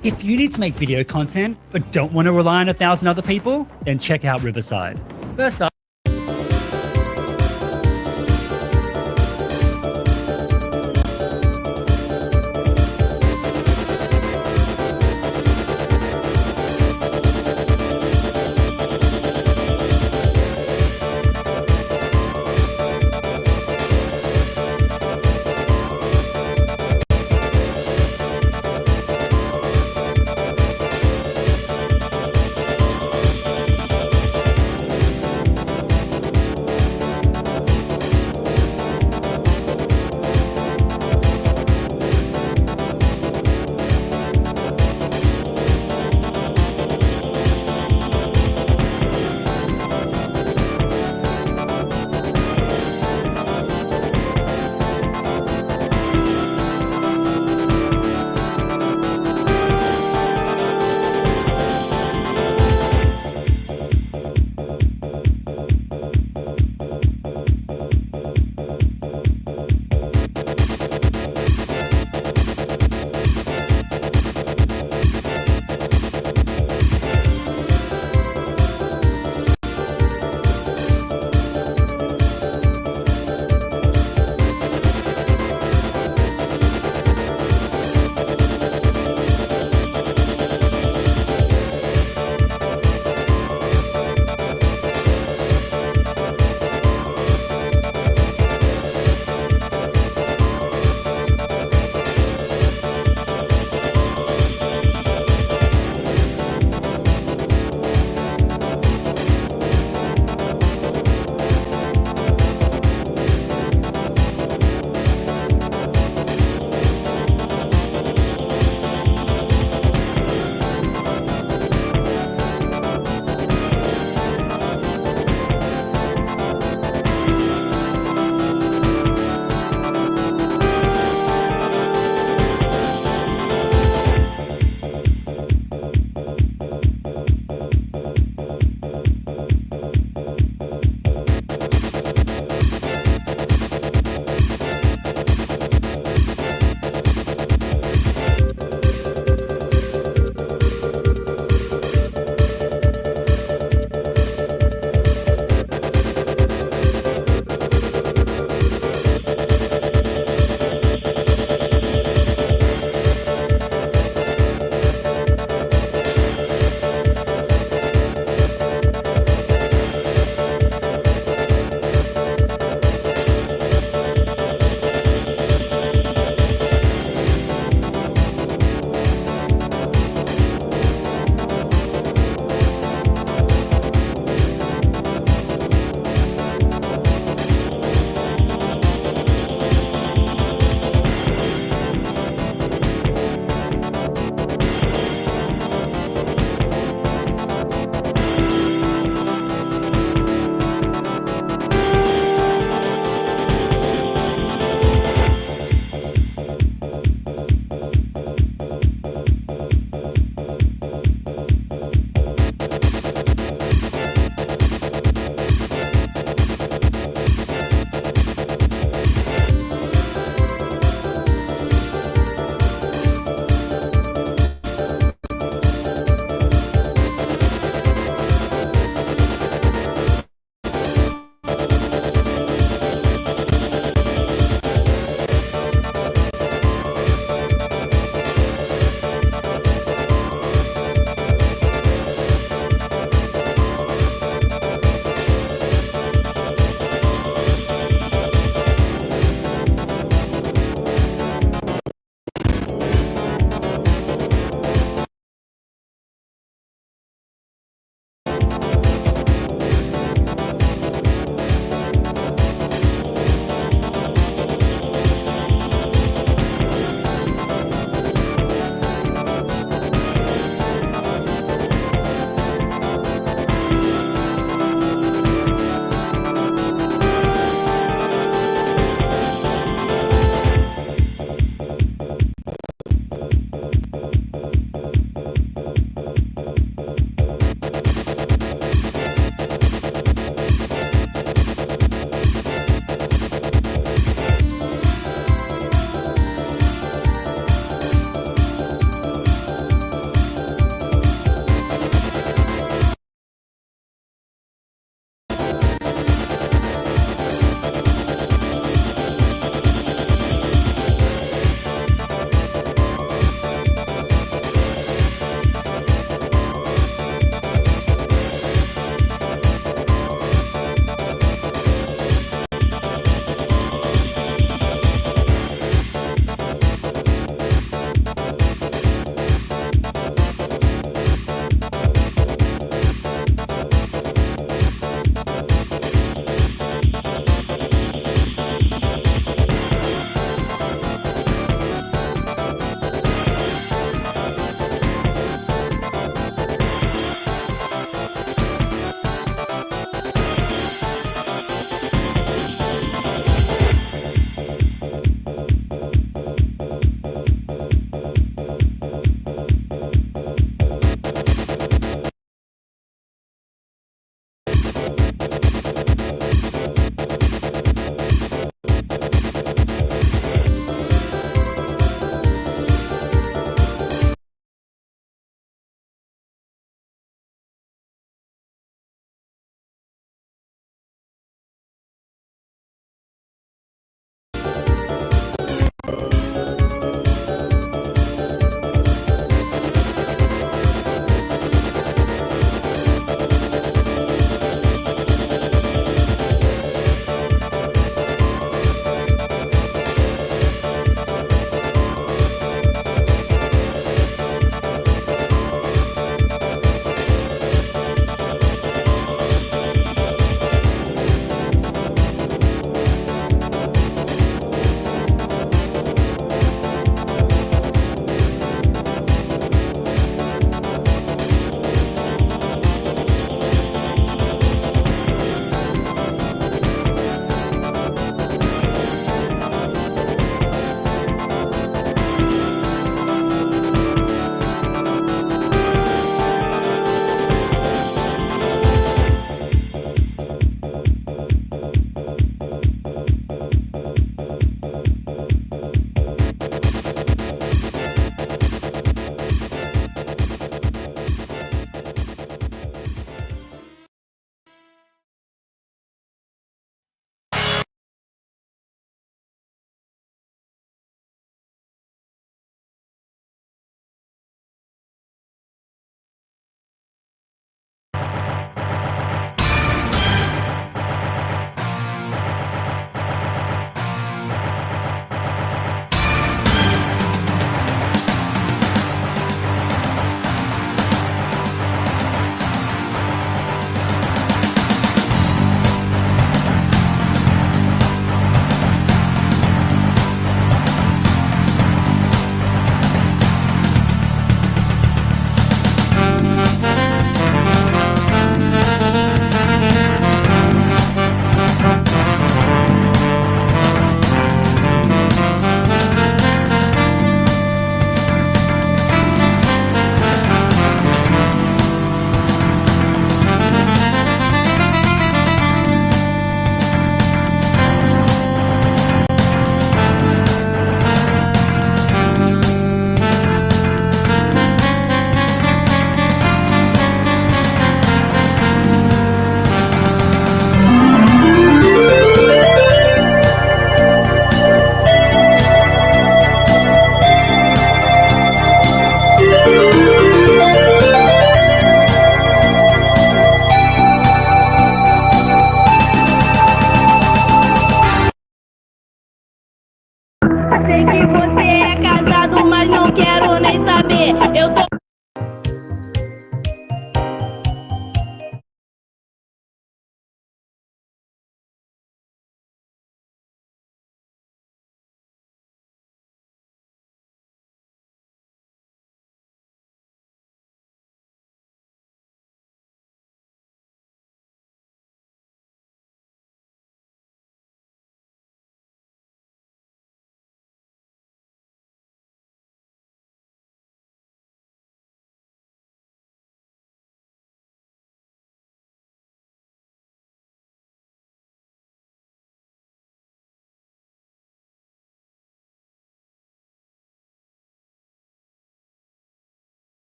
If you need to make video content but don't want to rely on 1,000 other people, then check out Riverside. First up,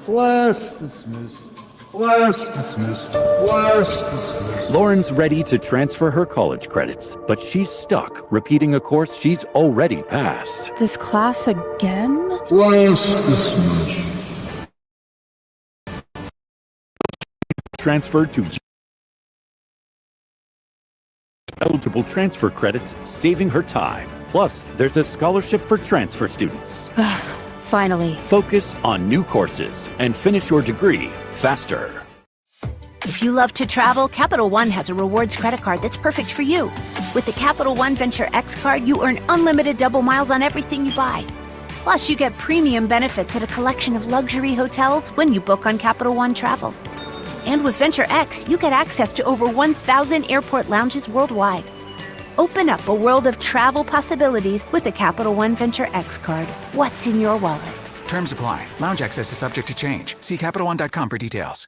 Blast, dismiss. Blast, dismiss. Blast, dismiss. Lauren's ready to transfer her college credits, but she's stuck repeating a course she's already passed. This class again? Blast, dismiss. Transferred to eligible transfer credits, saving her time. Plus, there's a scholarship for transfer students. Finally. Focus on new courses and finish your degree faster. If you love to travel, Capital One has a rewards credit card that's perfect for you. With the Capital One Venture X card, you earn unlimited double miles on everything you buy. Plus, you get premium benefits at a collection of luxury hotels when you book on Capital One Travel. And with Venture X, you get access to over 1,000 airport lounges worldwide. Open up a world of travel possibilities with the Capital One Venture X card. What's in your wallet? Terms apply. Lounge access is subject to change. See CapitalOne.com for details.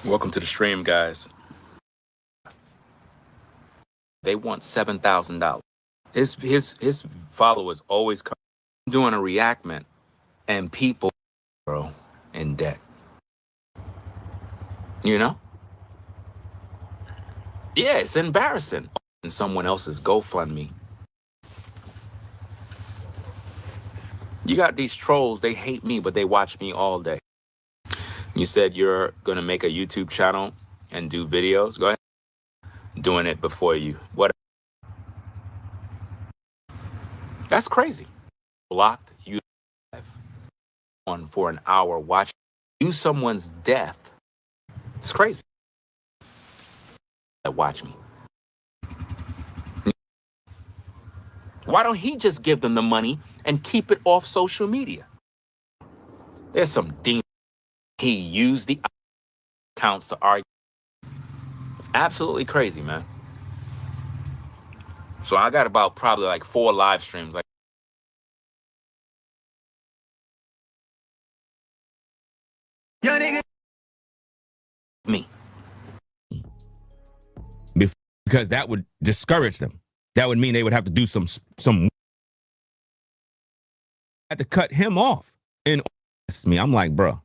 Welcome to the stream, guys. They want $7,000. His followers always come doing a reactment, and people, bro, in debt. You know? Yeah, it's embarrassing. And someone else's GoFundMe. You got these trolls, they hate me, but they watch me all day. You said you're gonna make a YouTube channel and do videos. Go ahead. Doing it before you. What? That's crazy. Blocked you on for an hour watching you someone's death. It's crazy. Watch me. Why don't he just give them the money and keep it off social media? There's some demon. He used the accounts to argue. Absolutely crazy, man. So I got about probably like 4 live streams. Like me. Because that would discourage them. That would mean they would have to do some had to cut him off. And me, I'm like, bro,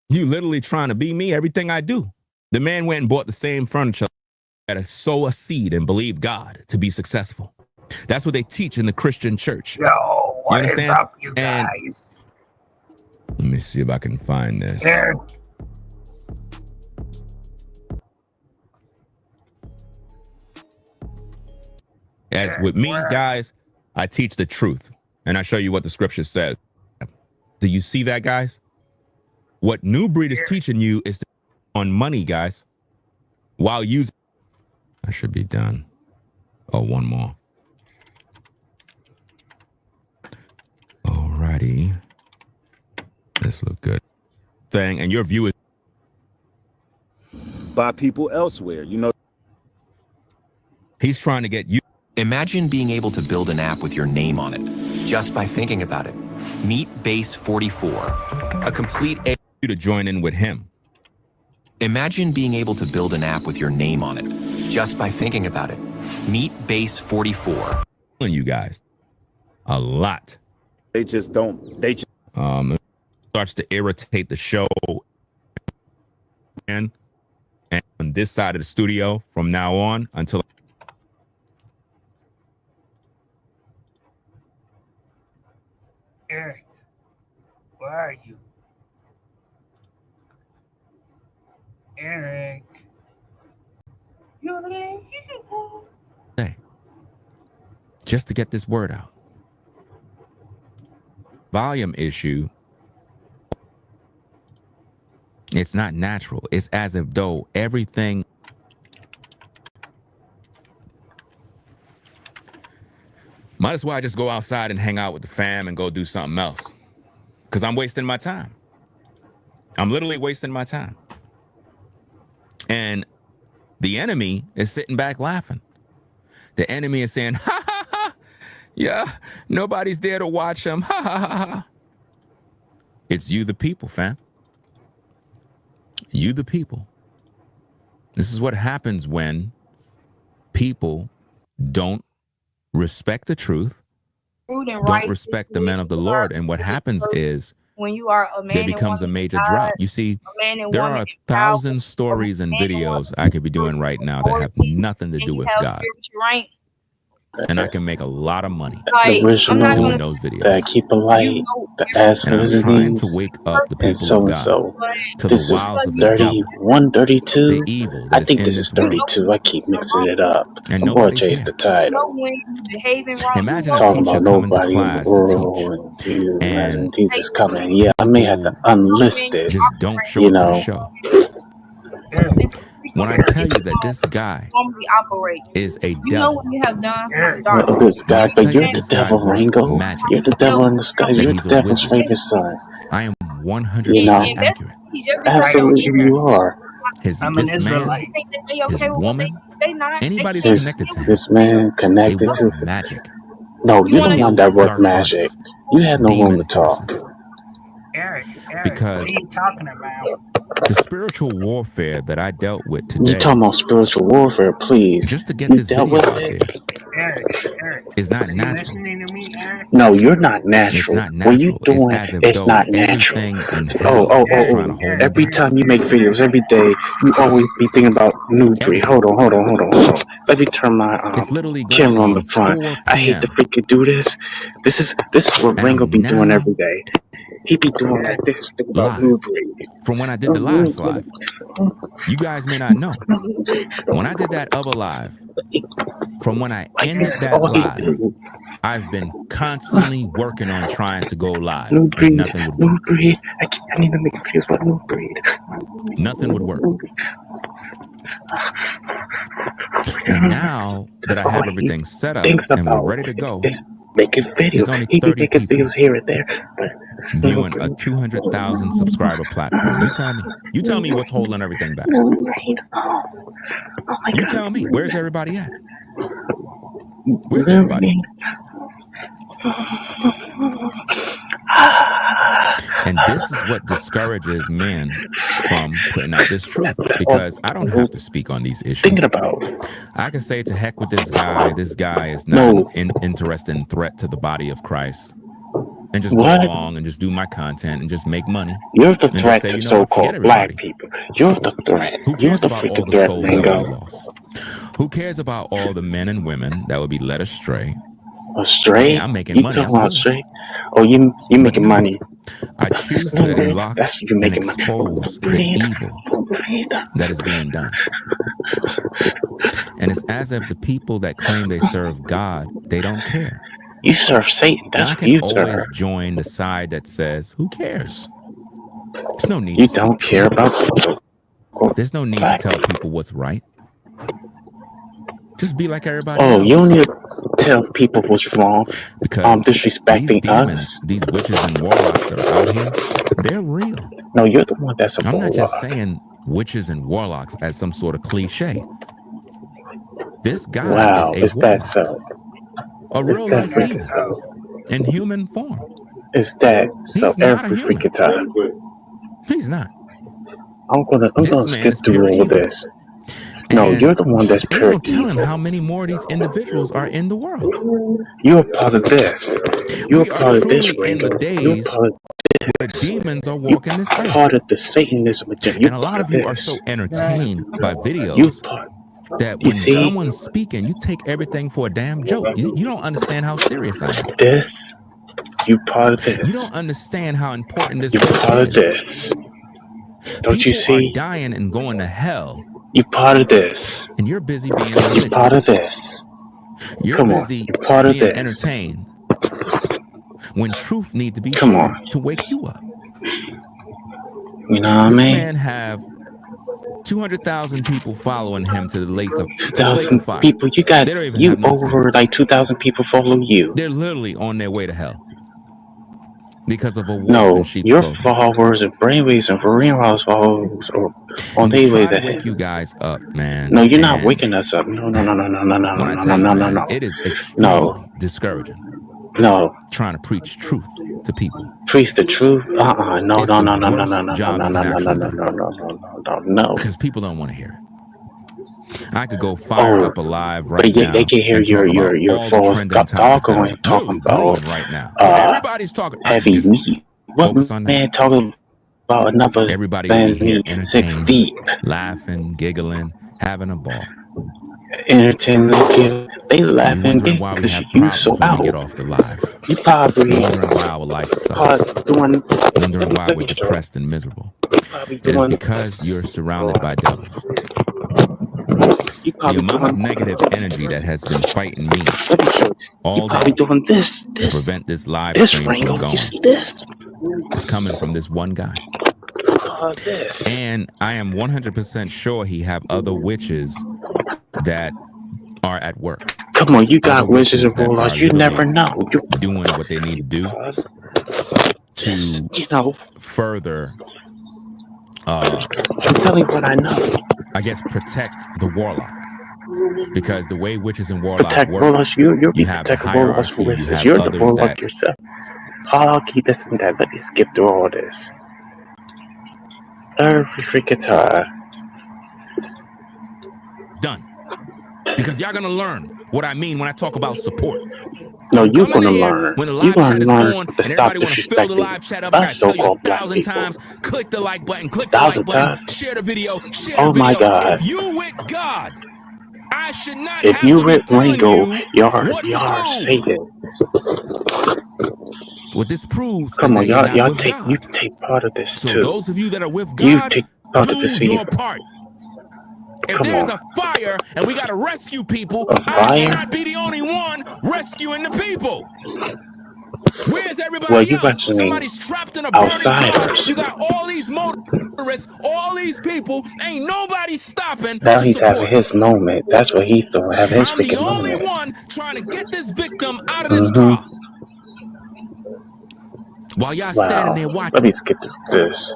you literally trying to be me, everything I do. The man went and bought the same furniture. Had to sow a seed and believe God to be successful. That's what they teach in the Christian church. Yo, what is up, you guys? Let me see if I can find this. Here. As with me, guys, I teach the truth. And I show you what the scripture says. Do you see that, guys? What New Breed is teaching you is on money, guys. While using... I should be done. Oh, one more. Alrighty. This look good. Thing, and your view is... by people elsewhere, you know. He's trying to get you... Imagine being able to build an app with your name on it, just by thinking about it. Meet Base 44, a complete... you to join in with him. Imagine being able to build an app with your name on it, just by thinking about it. Meet Base 44. You guys, a lot. They just don't, they just... It starts to irritate the show. And on this side of the studio, from now on, until... Eric, where are you? Eric. Hey, just to get this word out. Volume issue. It's not natural. It's as if though everything... Might as well just go outside and hang out with the fam and go do something else. Because I'm wasting my time. I'm literally wasting my time. And the enemy is sitting back laughing. The enemy is saying, ha, ha, ha. Yeah, nobody's there to watch him. Ha, ha, ha, ha. It's you, the people, fam. You, the people. This is what happens when people don't respect the truth, don't respect the men of the Lord. And what happens is when you are a man, there becomes a major drop. You see, there are 1,000 stories and videos I could be doing right now that have nothing to do with God. And I can make a lot of money doing those videos. That keep a light, the ass and I'm trying to wake up the people of God to this the is wiles of the 31, 32. the evil that I is think in this is 32. I keep mixing it up. And I'm gonna nobody's change here. the title. Imagine a Talking teacher about coming to nobody in class the world to teach, and and Jesus coming. Yeah, I may have to unlist it. just don't show You up to the know, show. When I tell you that this guy is a devil, when you have done something dark. this guy, tell but you you're the this guy devil, worked Ringo. magic. You're the devil in the sky. That You're he's the a devil's wizard. favorite son. I am 100% You know, accurate. absolutely you are. This I'm an man, Israelite. his woman, anybody that's connected to him, This man they connected work to. magic. No, you're the one that worked Dark magic. arts, You had no room demon to talk. forces. Eric, Because what are you talking about? The spiritual warfare that I dealt with today. You talking about spiritual warfare, please. Just to get You this dealt video with out it? there. Eric, It's not you natural. listening to me, Eric? No, you're not natural. It's not natural. What you doing? It's, as if It's though not natural. everything in hell Oh. is trying to hold me Every back. time you make videos, every day, you always be thinking about new breed. Hold on. Let me turn my It's literally camera on the going front. 4 I hate to p.m. freaking do this. This is what and Ringo I'm be doing now every day. He be doing like this. Think about live new breed. from when I did the last live. You guys may not know. When I did that other live, from when I Like ended this is that all he live, do. I've been constantly working on trying to go live, New and breed. nothing would New work. breed. I need to make videos about new breed. Nothing would work. And now That's that I have all he everything set up thinks and we're about ready to go, is making there's videos. only He be 30 making people videos here and there, but viewing a 200,000 subscriber platform. You tell me. You tell me what's holding everything back. New breed. Oh my You God. tell me. Where's everybody at? Where's New everybody? breed. And this is what discourages men from putting out this truth, because I don't have to speak on these issues. Thinking about. I can say to heck with this guy. This guy is not an interesting threat to the body of Christ. And just go along and just do my content and just make money. You're the and threat say, to you know what, so-called forget black everybody. people. You're the threat. Who You're cares the about all freaking the threat, souls that Ringo. we lost? Who cares about all the men and women that would be led astray? Astray? Yeah, I'm making You money. talking I'm about good. astray? Oh, you making money. I choose to unlock That's what you and making money. expose the evil that is being done. And it's as if the people that claim they serve God, they don't care. You serve Satan. That's I what can you always serve. join the side that says, who cares? There's no need You to don't care about people. There's no need to tell people what's right. Just be like everybody Oh, else. you don't need to tell people what's wrong. Because Disrespecting these demons, us. these witches and warlocks that are out here, they're real. No, you're the one that's a I'm not warlock. just saying witches and warlocks as some sort of cliche. This guy Wow, is is a that warlock. so? A Is real that life freaking demon so? in human form. Is that so? He's not a Every human. freaking time. He's not. I'm gonna This skip man is through pure all evil. this. No, And you're the one that's ain't pure no telling evil. how many more of these individuals are in the world. You're a part of this. You're We a are part of this, truly in the Ringo. You're days part of where this. demons are You're walking this earth. part of the Satanism agenda. You're And a lot part of of you are so this. entertained by You're videos part. that You when see? someone's speaking, you take everything for a damn joke. You don't understand how serious I am. This. You part of You this. don't understand how important this You're work part of is. this. Don't you People are see? dying and going to hell, You're part of this. and you're busy being You're part religious. of this. You're Come on. busy You're part of being this. entertained when truth need to be Come shared on. to wake you up. You know what I This mean? man have 200,000 people following him to the lake of 2,000 fire. people. You got They don't even you have no over like 2,000 people follow you. They're literally on their way to hell because of a wolf No, in sheep's your clothing. followers and brainwaves and Ringot's followers are on And their we way try to to wake hell. you guys up, man. No, you're not And waking us up. No. when I tell you, man, it is extremely discouraging No. trying to preach truth to people. Preach the truth? No. It's the worst job you can actually do No. because people don't want to hear it. I could go fire up a live right now. They can hear and talk about your all the false trending topics that are talking literally about brewing right now. Everybody's talking. I heavy just meat. What focus on that. man talking about another Everybody will be man's here meat 6 entertained, deep? laughing, giggling, having a ball. Entertainment. They You're laughing wondering why we because have you problems so when we get out. off the live. You probably Wondering why our life sucks. doing. Wondering why we're depressed and miserable. It is because you're surrounded by devils. You The probably amount of doing. negative energy that has been fighting me Let me show you. all You probably day doing this. to prevent this live This stream Ringo. from going You see this? is coming from this one guy. This. And I am 100% sure he have other witches that are at work. Come on, you got Other witches and witches that warlocks. are You never literally know. You doing what they need to do to further I'm telling you what I know. I guess protect the warlock. Because the way witches and warlocks Protect work, warlocks. You'll you be have the protecting warlocks hierarchy, from you witches. have You're the others warlock that yourself. Oh, keep this and that. Let me skip through all this. Every freaking time. Done. Because y'all gonna learn what I mean when I talk about support. No, you're Come in gonna here learn. when the You're live chat gonna is learn on to and stop everybody want to fill the live chat up. I us gotta tell you so-called black 1,000 people. times. Click the like button. Click the like 1,000 button. times? Share the video. Share Oh the my video. God. If you with God, I should not If have you to be rip telling Ringo, you y'all what to are do. Satan. What this proves is Come on, that you're not y'all with take you God. take part of this So too. those of you that are with You God, take part of do this your evil. part. If Come there's on. a fire and we got to rescue people, A I should fire? not be the only one rescuing the people. Where's Well, everybody you else? mentioning Somebody's trapped in a burning car. outsiders. You got all these motorists, all these people. Ain't nobody stopping Now to he's having support. his moment. That's what he's doing, having his I'm the freaking only moment. one trying to get this victim out of this car. While y'all standing there watching. Let me skip this.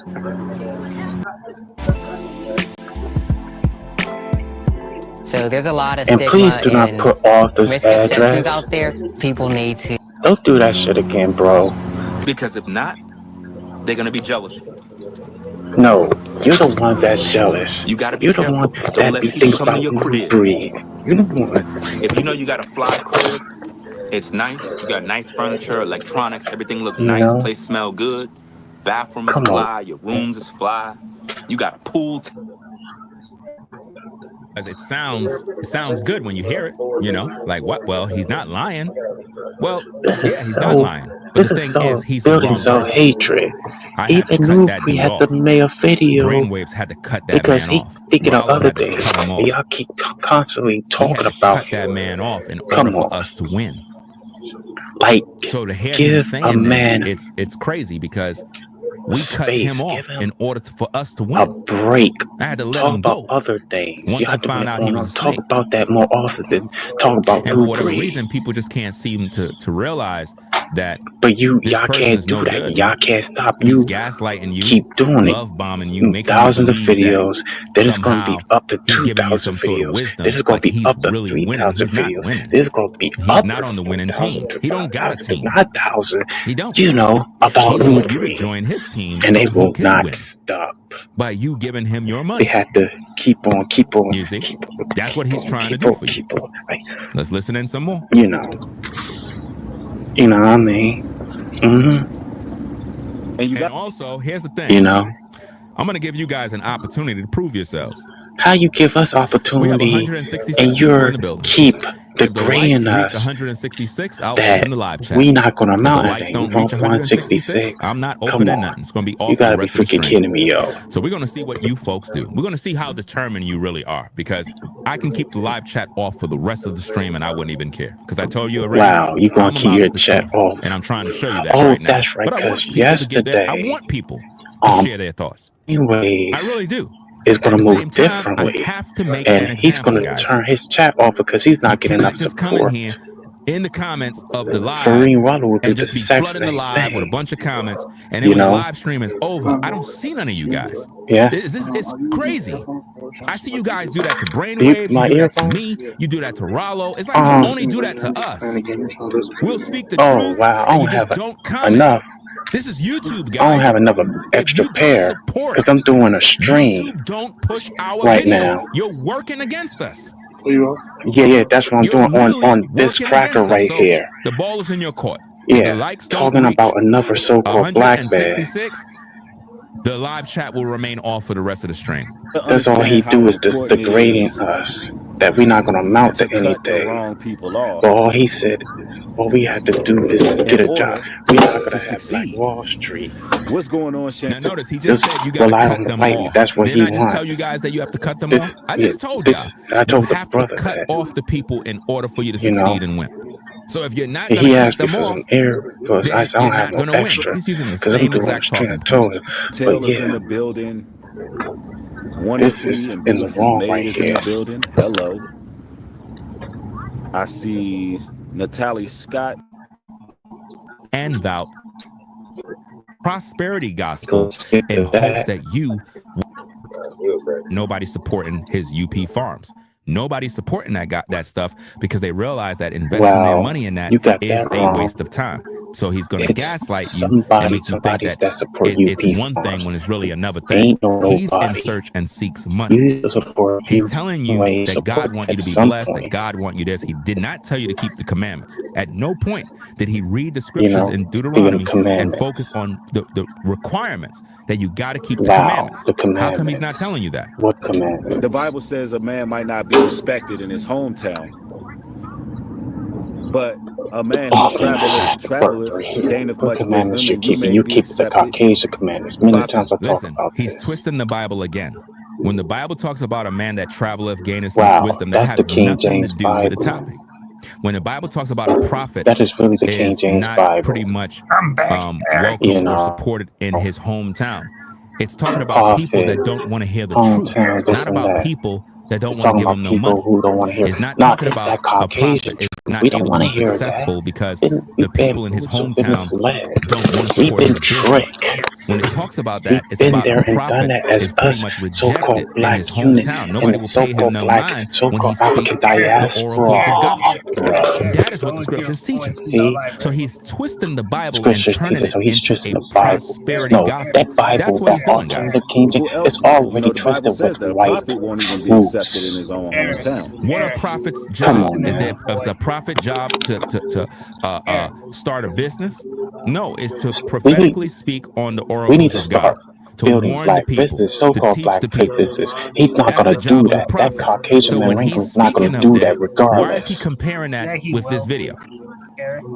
So there's a lot of And stigma please do not and put author's misconceptions address. out there. People need to. Don't do that shit again, bro. Because if not, they're gonna be jealous. No, you're the one that's jealous. You gotta be You're the careful. one Don't that let be people thinking come in about your new crib. breed. You're the one. If you know you got a fly crib, it's nice. You got nice furniture, electronics, everything look You nice, know? place smell good. Bathroom is Come on. fly, your rooms is fly. You got a pool. It sounds good when you hear it, you know, like what? Well, he's not lying. Well, This yeah, is he's so. not lying. But This the is thing so is, he's the building wrong so person. hatred. I had to Even cut that Newbie dude had off. to make a video Brainwaves had to cut that because man he off. thinking of Rollo other had to things. cut him And off. y'all keep constantly We had talking to about cut that him. man off in Come order for on. us to win. Like, So to hear him give a saying man this, it's crazy because we cut space. him off Give him in order for us to a win. break. I had to let Talk him about go. other things. Once Y'all I doing found it out he on was a talk snake. about that more often than talk about And for new whatever breed. reason, people just can't seem to realize that But this y'all person can't is do no that. good. Y'all can't stop He's you. gaslighting you, Keep doing it. love bombing you, making you Thousands of believe that videos. Then it's going to be somehow up to he's giving you 2,000 some sort of videos. Then wisdom, it's going like to be he's up to really winning. 3,000 He's not videos. winning. Then it's going to be He's not upward on the of winning 4,000 team. to He don't got a 5,000 to team. 9,000. He don't. You know about He new want you to breed. join his team And so they he will can not win stop. by you giving him your They money. had to keep on. You see? That's what he's trying to keep do on, for you. keep on. Like, Let's listen in some more. you know what I mean? And also, here's the thing. You know? I'm going to give you guys an opportunity to prove yourselves. How you give us We have opportunity 166 and people in you're the building. keep If the likes degrading reach us 166, I'll that open the live chat. we not going to If the amount likes anything. don't You reach want 166, 166? I'm not Come opening on. nothing. It's going to be You off for got the to be rest of the freaking stream. kidding me, yo. So we're going to see what you folks do. We're going to see how determined you really are, because I can keep the live chat off for the rest of the stream and I wouldn't even care, because I told you already. Wow, you going to keep your chat off. And I'm trying to show you that Oh, right now. that's right, But I want because people to get there. I yesterday, want people to share their thoughts. anyways, I really do. is going At to the move same time, differently. I have to make And an he's example, going to guys. turn his chat off because he's not getting enough Just come in support. here in the comments of the live Fareen Waller will do and the just be exact flooding the same live with a thing. bunch of comments, and then You when the know? live stream is over, I don't see none of you guys. Yeah. It's crazy. I see you guys do that to Brainwaves, you My do that to earphones? me, you do that to Rollo. It's like you only do that to us. We'll speak the Oh, truth, wow. I and you don't just have don't comment. enough. This is YouTube, guys. I don't have another extra pair because I'm doing a stream YouTube don't push our right videos. now. You're working against us. Yeah, that's what I'm doing on this cracker right here. The ball is in your court. Yeah, talking about another so-called black man. 166, the live chat will remain off for the rest of the stream. That's all he do is just degrading us. That we're not gonna amount to anything. But all he said is all we have to do is get a job. We're not gonna have like Wall Street. What's going on, Now notice he just said you gotta rely cut on the them white. off. That's what Didn't he I just tell you wants. guys that you have to cut them This- off? I yeah, just told this- y'all. I told you the have brother to cut that. off the people in order for you to You know? succeed and win. So if you're not And gonna he cut asked me them for off, some earbuds. I said I don't have no extra He's using the because I'm same doing a exact stream. I talking told him. Taylor's But yeah, in the building. this is in the wrong right in here. the building. Hello. I see Natalie Scott. and thou prosperity gospel in hopes that you nobody supporting his UP farms. Nobody's supporting that stuff because they realize that investing their money in that you got is that a wrong. waste of time. So he's going to It's gaslight you and make you think somebody's that support you it's one thing when it's really another thing. Ain't He's in nobody. search and seeks money. You support He's telling you way, that God support wants you at to be some blessed, that point. God wants you this. He did not tell you to keep the commandments. At no point did he read the scriptures You know, in the Deuteronomy and commandments. focus on the requirements that you got to keep the Wow, commandments. the How come he's not commandments. telling you that? What commandments? The Bible says a man might not be respected in his hometown, but a man who traveleth gaineth What much commandments wisdom, you're and you keeping? may You be keep the accepted. Caucasian commandments. Many times I talk Listen, about he's this. twisting the Bible again. When the Bible talks about a man that traveleth gaineth Wow, much wisdom, that that's has the King nothing to James do with the Bible. topic. When the Bible talks about a prophet, That is really the King is James not Bible. pretty much welcome You or know, supported in his hometown. It's talking about people prophet, that don't want to hear the truth, hometown, this not and about that. people that don't It's want to talking give about him no people money. who don't want to hear. It's not Nah, talking it's about that a Caucasian prophet is truth. not We don't able to want be to hear that. successful because We've the been people in his bamboozled and hometown misled. don't want to We've support been his business. tricked. When it talks about We've that, it's been about there a and done prophet that as is pretty us much so-called rejected in black his unit hometown. and Nobody the will pay him so-called no black, mind when so-called he speaks African the oracles of God. diaspora. That is what the scriptures teach us. See, So he's twisting the Bible and scriptures teach turning us, it so he's into twisting a the Bible. prosperity No, gospel. that Bible, That's what he's that doing, guys. alternative King James, Who it's else would? You already know, the Bible twisted says with that a white prophet won't even be accepted in his own hometown. What are prophets' Come job? on, Is man. it's a prophet job to start a business? No, it's to We need, prophetically speak on the we need oracles to of God, start to building warn the black people, business, to so-called teach black the people. businesses. He's not That's going the to do job of a that. That prophet. Caucasian So man when he's is not going speaking to of do that this, why is he regardless. comparing that with this video?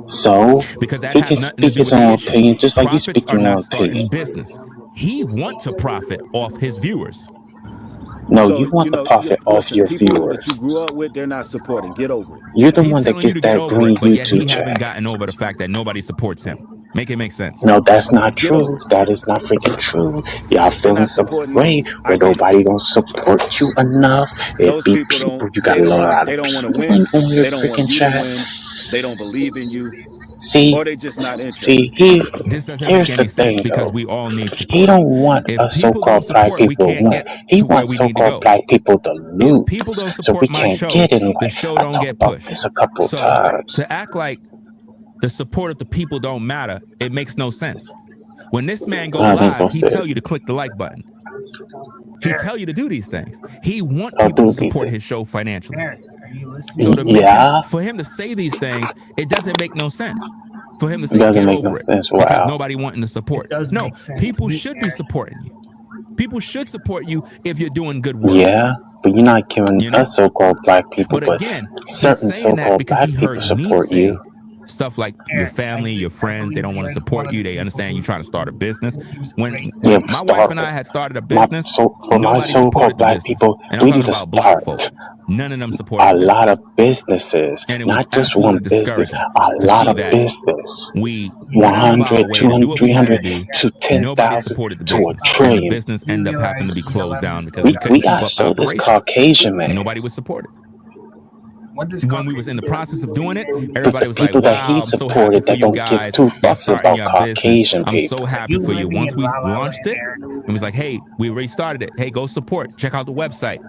So Because that he has can nothing to speak do his with the own issue. opinion, just like you Prophets speak are your not own opinion. starting business. He wants to profit off his viewers. No, So, you want you to know, profit off listen, your people that you viewers. grew up with, they're not supporting. Get over it. You're the He's one that telling you gets to get that over green it, but yet he YouTube haven't check. gotten over the fact that nobody supports him. Make it make sense. No, that's not Get true. over it. That is not freaking true. Y'all They're feeling not some supporting way you. where I get it. nobody gonna support you enough. It Those be people people don't. you They got a lot they of don't want to people win. on your They don't want freaking you to chat. win. They don't believe in you, See, or they just not interested. This doesn't make here's the any sense thing because though. we all need He support. don't want If us people don't so-called black support, we people can't win. get He to where wants we need to so-called go. black people to If lose. people don't So we support my can't show, get in the life. show I don't talked get about pushed. this a couple So times. to act like the support of the people don't matter, it makes no sense. When this man go I think live, I'll he say tell you to click the like button. He tell you to do these things. He want I'll people do to these support things. his show financially. So to make him, for him to say these things, it doesn't make no sense. For him to It say doesn't get make no over it sense. because Wow. nobody wanting to support. No, people should be supporting you. People should support you if you're doing good work. Yeah, but you're not giving You know? us so-called black people, But but again, he's certain saying that so-called because black he people heard me support say you. stuff like your family, your friends, they don't want to support you. They understand you trying to start a business. When Yeah, my wife and I had started a my business, for my nobody so-called supported the black business. people, And I'm we talking need to about black folk. start None of them supported a the lot business. of businesses, And it was not just one absolutely business, discouraging a to lot see of that business. we went out of our 100, way to do 200, what we had to 300 do. to Nobody 10,000 supported the to a business. And the trillion. business ended up having to be closed down because We we couldn't keep gotta up show this operations. Caucasian man. Nobody would support it. When we was in the process of doing it, But everybody the was like, people that wow, he I'm so happy supported for that you don't give guys. two Y'all fucks starting about your business. Caucasian I'm so people. happy for you. Once we launched it, it was like, hey, we restarted it. Hey, go support. Check out the website.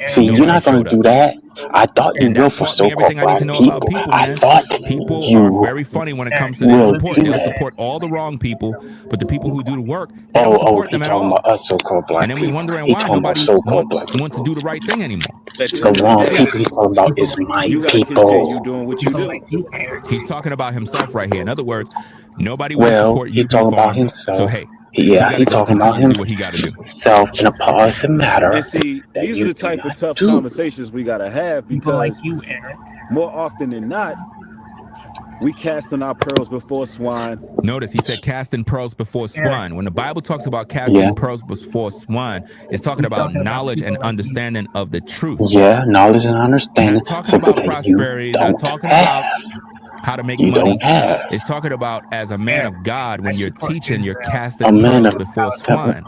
See, you're Nobody not going showed to up. do that. I thought you And will that for taught me so-called everything I need black to know about people. people, I man. thought People are you very funny when it comes to their will support. do They'll that. support all the wrong people, but the people who do the work, they don't Oh, support he them at talking all. about us so-called black And then we people. wondering He why talking about nobody so-called black want to do the right thing anymore. At the The end of the wrong day, people he's talking about is my you got to people. continue doing what you do. He's talking about himself right here. In other words, nobody will Well, support he UP talking about Farms. So himself. hey, Yeah, he got to go talking about continue to do what he got to do. himself in a positive matter. And see, that these are you the do type of not tough do. conversations we got to have because more often than not, we casting our pearls before swine. Notice he said casting pearls before swine. When the Bible talks about casting pearls before swine, it's talking about knowledge and understanding of the truth. Yeah, knowledge and understanding. Not talking Something about that prosperity. you Not don't talking have. about how to make You money. don't have. It's talking about as a man of God, when you're teaching, you're A casting man pearls of before swine.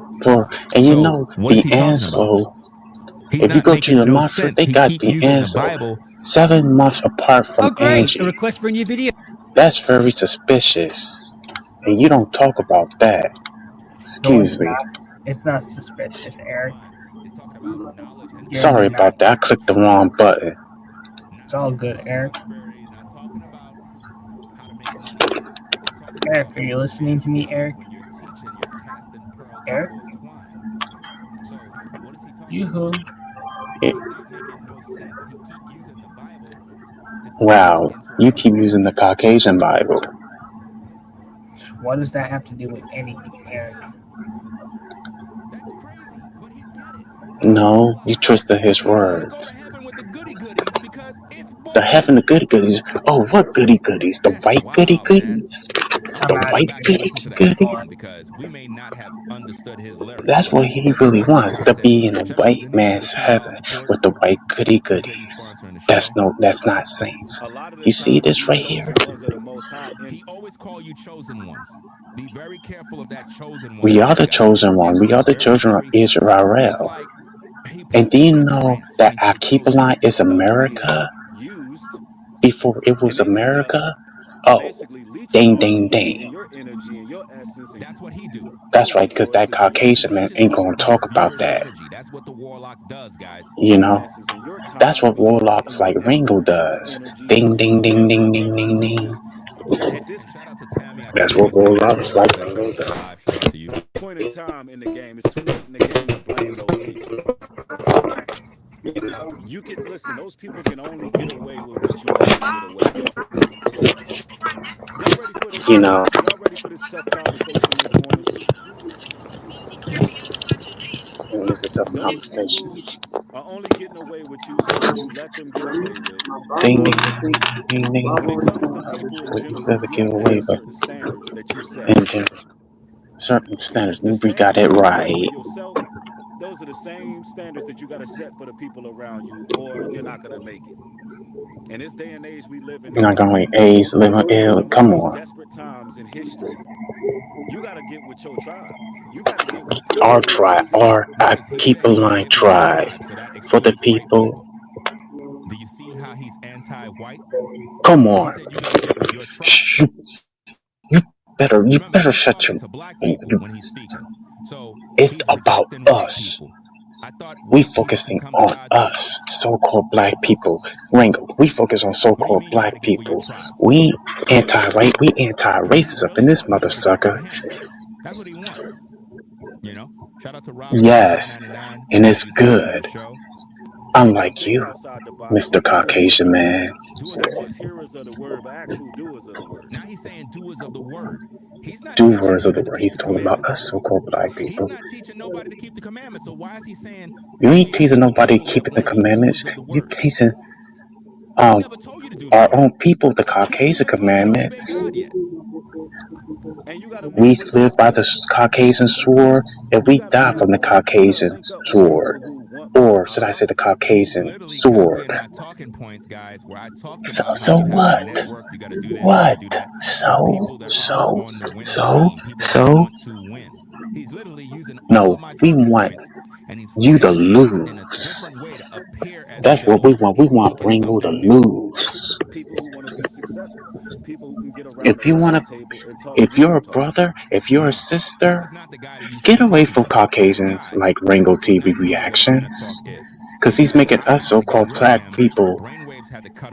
and you So know what is the he talking about? answer. He's If you not go to making the no mantra, sense. they He got keep the using the answer. Bible. 7 months apart from Oh, great. Angie. A request for a new video. That's very suspicious. And you don't talk about that. Excuse me. It's not suspicious, Eric. Sorry about that. I clicked the wrong button. It's all good, Eric. Eric, are you listening to me, Eric? Eric? Yoo-hoo. Wow, you keep using the Caucasian Bible. What does that have to do with anything, Eric? No, you twisted his words. The heaven, the goody goodies. Oh, what goody goodies? The white goody goodies? The white goody goodies? That's what he really wants, to be in the white man's heaven with the white goody goodies. That's not saints. You see this right here? He always call you chosen ones. Be very careful of that chosen one. We are the chosen one. We are the children of Israel. And do you know that Akibaline is America? Before it was America? Oh, ding, ding, ding. That's what he do. That's right, because that Caucasian man ain't going to talk about that. That's what the warlock does, guys. You know? That's what warlocks like Ringo does. Ding, ding, ding, ding, ding, ding, ding. That's what warlocks like Ringo does. Point in time in the game, it's too late in the game to blame those people. You can listen, those people can only get away with what you let them get away with. You know. Y'all ready for this tough conversation this morning? It's a tough conversation. Are only getting away with you because you let them get away with. Ding, ding, ding, ding, ding. We never get away, but in certain standards, we got it right. Those are the same standards that you got to set for the people around you, or you're not going to make it. In this day and age we live in, You're not going to age, live ill. Come on. Desperate times in history. You got to get with your tribe. You got to get with our tribe, I keep a line tribe for the people. Do you see how he's anti-white? Come on. You better shut your mouth. It's about us. We focusing on us, so-called black people. Ringo, we focus on so-called black people. We anti-white, we anti-racist up in this mother sucker. That's what he wants. You know? Shout out to Rob. Yes, and it's good. Unlike you, Mr. Caucasian man. hearers of the word, but actual doers of the word. Now he's saying doers of the word. He's not doers of the word. He's talking about us so-called black people. He's not teaching nobody to keep the commandments. So why is he saying you ain't teaching nobody keeping the commandments? You teaching our own people the Caucasian commandments. We live by the Caucasian sword, and we die from the Caucasian sword. Or should I say the Caucasian sword? So what? What? So? No, we want you to lose. That's what we want. We want Ringo to lose. If you're a brother, if you're a sister, get away from Caucasians like Ringotv reactions. Because he's making us so-called black people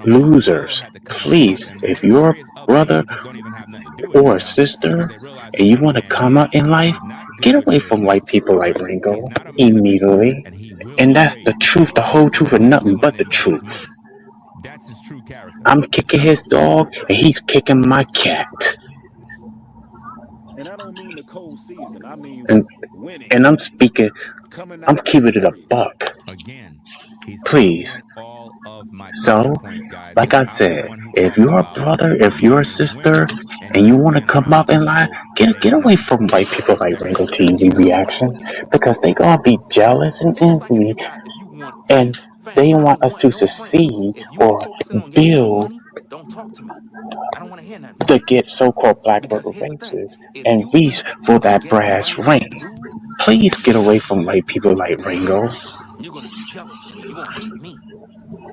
losers. Please, if you're a brother or a sister and you want to come up in life, get away from white people like Ringo immediately. And that's the truth, the whole truth, and nothing but the truth. I'm kicking his dog, and he's kicking my cat. And I don't mean the cold season. I mean winning. And I'm keeping it a buck. Please. So, like I said, if you're a brother, if you're a sister, and you want to come up in line, get away from white people like Ringotv reaction, because they gonna be jealous and envy, and they want us to succeed or build to get so-called black reparations and reach for that brass ring. Please get away from white people like Ringo.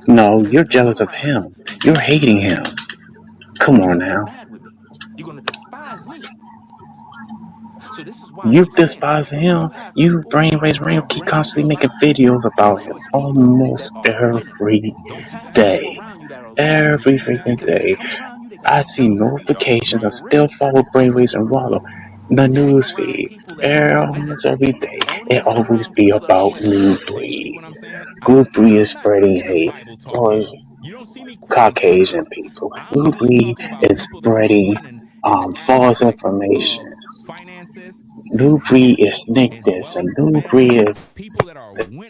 No, you're jealous of him. You're hating him. Come on now. You're gonna despise me. So this is why you despise him. You brainwaves Ringo keep constantly making videos about him almost every day. Every freaking day. I see notifications. I still follow Brainwaves and Wallow. The news feed. Almost every day. It always be about New Breed. New Breed is spreading hate. Or Caucasian people. New Breed is spreading false information. New Breed is Nick this and New Breed is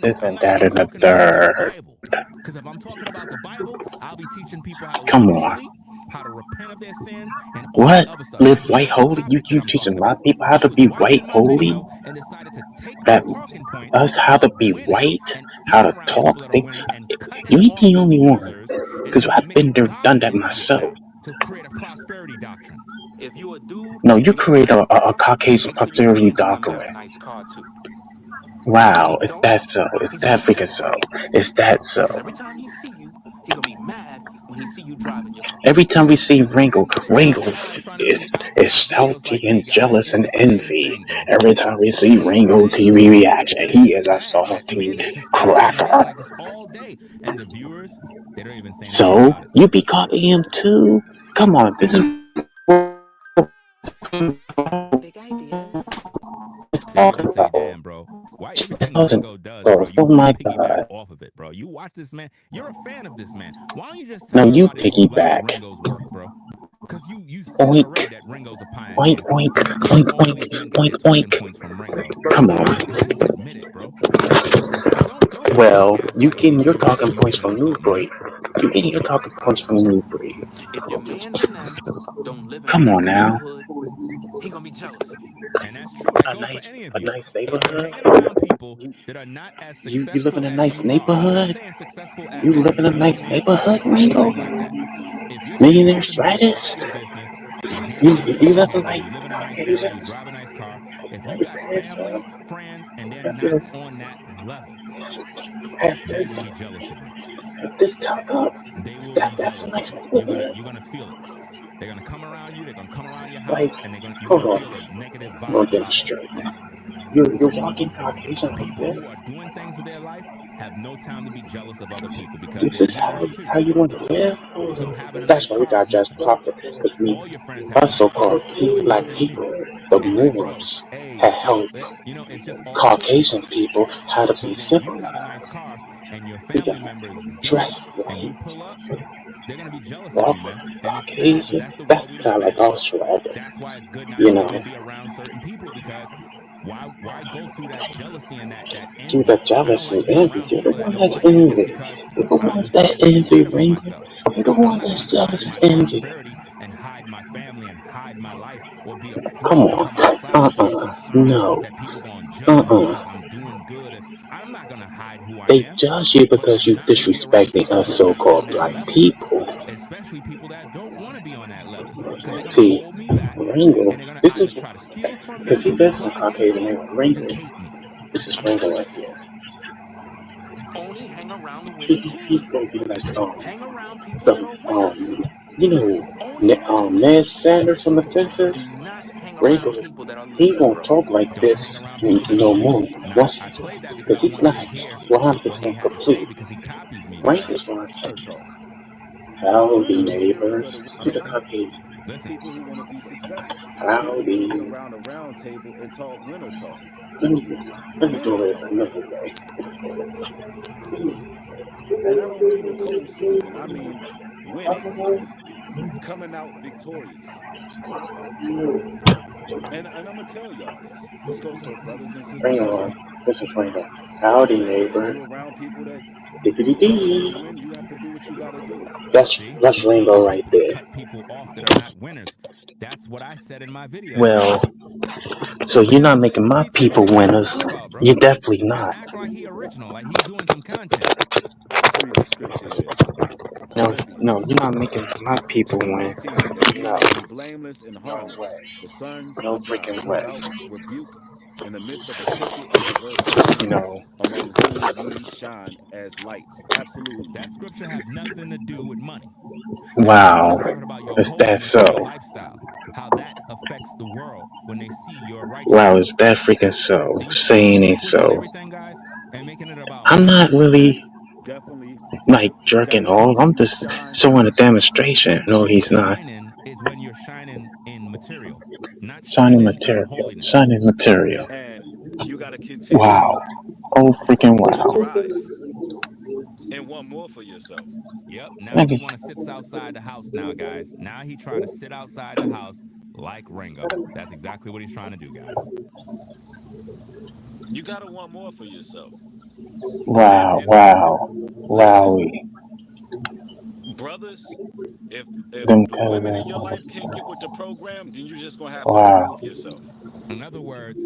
this and that and the third. Because if I'm talking about the Bible, I'll be teaching people how to Come live on. holy, how to repent of their sins, and all What? that other stuff. Live This is white not the holy? You topic that I'm teaching talking my about. people how You to was be white watching my holy? video and decided to take That those talking points us how to about be winning white, and how being to around talk. people that are winning and You cutting ain't off the the only one, losers and because then I've been mixing there, God done that into with myself. that to create a prosperity doctrine. If you're a dude No, and you you got a create nice a car, Caucasian make sure your prosperity man tell him you got a doctrine. nice car too. And if Wow, he is don't, that so? Is he's gonna that be freaking jealous so? of you. Is that so? Because every time he see you, he gonna be mad when he see you driving your car. Every time we see Ringo Everybody trying to make is outside videos salty like and me, guys. jealous It's and the same envy. thing, bro. Every time we see Hate, Ringo TV envy, reaction, and he it's is a sad that salty men just go on there cracker. like this all day, and the viewers, they don't even say nothing So about it. you be copying him too? Come on, this is Big ideas. They're talking gonna say, about. "Damn, bro, why everything Thousand Ringo does, bro, dollars. you Oh want my to piggyback god! off of it, bro. You watch this man. You're a fan of this man. Why don't you just tell No, you everybody who likes piggyback. Ringo's work, bro? Because you said Oink, already that Ringo's a oink, pioneer. oink, You said oink, all oink, these men got oink, their talking oink. points from Ringo. Come So on. why don't you just admit it, bro? Don't be trying to Well, you gaslight me getting and your think that talking you points making from up New something, man. Breed. You getting your talking points from New Breed. If your mans and them don't live in a Come on nice now. neighborhood, he gonna be jealous of you. And that's true. That goes for any of A you. nice If you're neighborhood. hanging around people that are not as You live in successful a as nice you are, I'm not neighborhood. saying successful as You live in in a nice millionaire neighborhood, status or Ringo. anything like that. If you're just Millionaire talking good about status. your business, you hitting You chicks you on the live in handle, like you live in a nice area, you Caucasians. drive a nice car, if you Have got your grandson. family, friends, and they're Have not your on that level, have they will this be jealous of you. have this tuck up. They will be That's a jealous of nice you. neighborhood. You're gonna feel it. They're gonna come around you. They're gonna come around your Like, house, and you're hold gonna on. feel a negative I'm gonna vibe about that. demonstrate. You're walking Caucasian like People who are this. doing things with their life have no time to be jealous of other people because This they're is humans too. how you want to live. So having a That's nice why we car got is not just the point. popular because we, All your friends have us nice so-called cars. Who is black better than you? people, the It's like, bro, Moors, hey, have helped it's just all Caucasian choices. people how to be But when you have a nice car civilized. and your We family got members don't, dressed and you right, pull up, they're gonna be jealous of walk you, man. And it's sad, but Caucasian. that's the world That's we kind live of in. like our swagger, That's why it's good not you to know. even be around certain people because why go through that jealousy and that Through envy? the I don't jealousy, like being envy, around you're the people that one don't that's like me envy. because You're the I've ones that decided to do envy, better for Ringo. myself. You're the So I'm one not that's gonna hide jealous, my envy. prosperity and hide my family and hide my life or be Come afraid to on. come outside because I'm concerned No. that people gonna judge me because I'm doing good. I'm not gonna hide who I They am, judge you but because I'm you not gonna be around disrespecting people us that are not on so-called that black level, people. especially people that don't want to be on that level because they're gonna See, hold me back Ringo, and they're gonna this either is try to steal from because me he says so from I can get Caucasian more name, or Ringo. just hate me. This is I'm Ringo right serious. here. Only hang around the winning He's team. gonna be like Hang around people the that are winners. you know Only win in this Ned game. Sanders from the Do Fences. not hang Ringo, around people that are he losers, won't bro. talk like Don't hang this around people that are no more. losers. And Once I played that because because I he's wanted not you to hear what he 100% had to say complete. because he copies me, guys. Ringo's gonna say, "Howdy, neighbors." To the Listen, Caucasians. listen. Howdy. Let me do it another way. Bring on. This is Ringo. Howdy, neighbors. Diggity-dee. See, That's you feel Ringo like right I there. cut people off that are not winners. That's what I said in my video. Well, so you're not making my He telling people you what I'm talking winners. about, bro. You're definitely And not. act like he original, like he doing some content. No, you're not making my people win. No, no way. No freaking way. No. That scripture have nothing to do with money. That scripture Wow. is talking about your Is that holiness so? and your lifestyle, how that affects the world when they see your Wow, righteousness. is that freaking so? Do you see how I'm Saying it just twisting so. everything, guys, and making it about I'm money not and really success? like jerking off. I'm just showing a demonstration. No, he's not. Shining is when you're shining in material, not Shining shining in material. holiness. Shining material. And you got to continue Wow. Oh, freaking to wow. strive and want more for yourself. Yep. Now Nigga. he want to sit outside the house now, guys. Now he trying to sit outside the house like Ringo. That's exactly what he's trying to do, guys. You got to want more for yourself. Wow, wow. Wowie. Brothers, if Them the women in your life can't get with the program, then you're just going to have to remove yourself. In other words,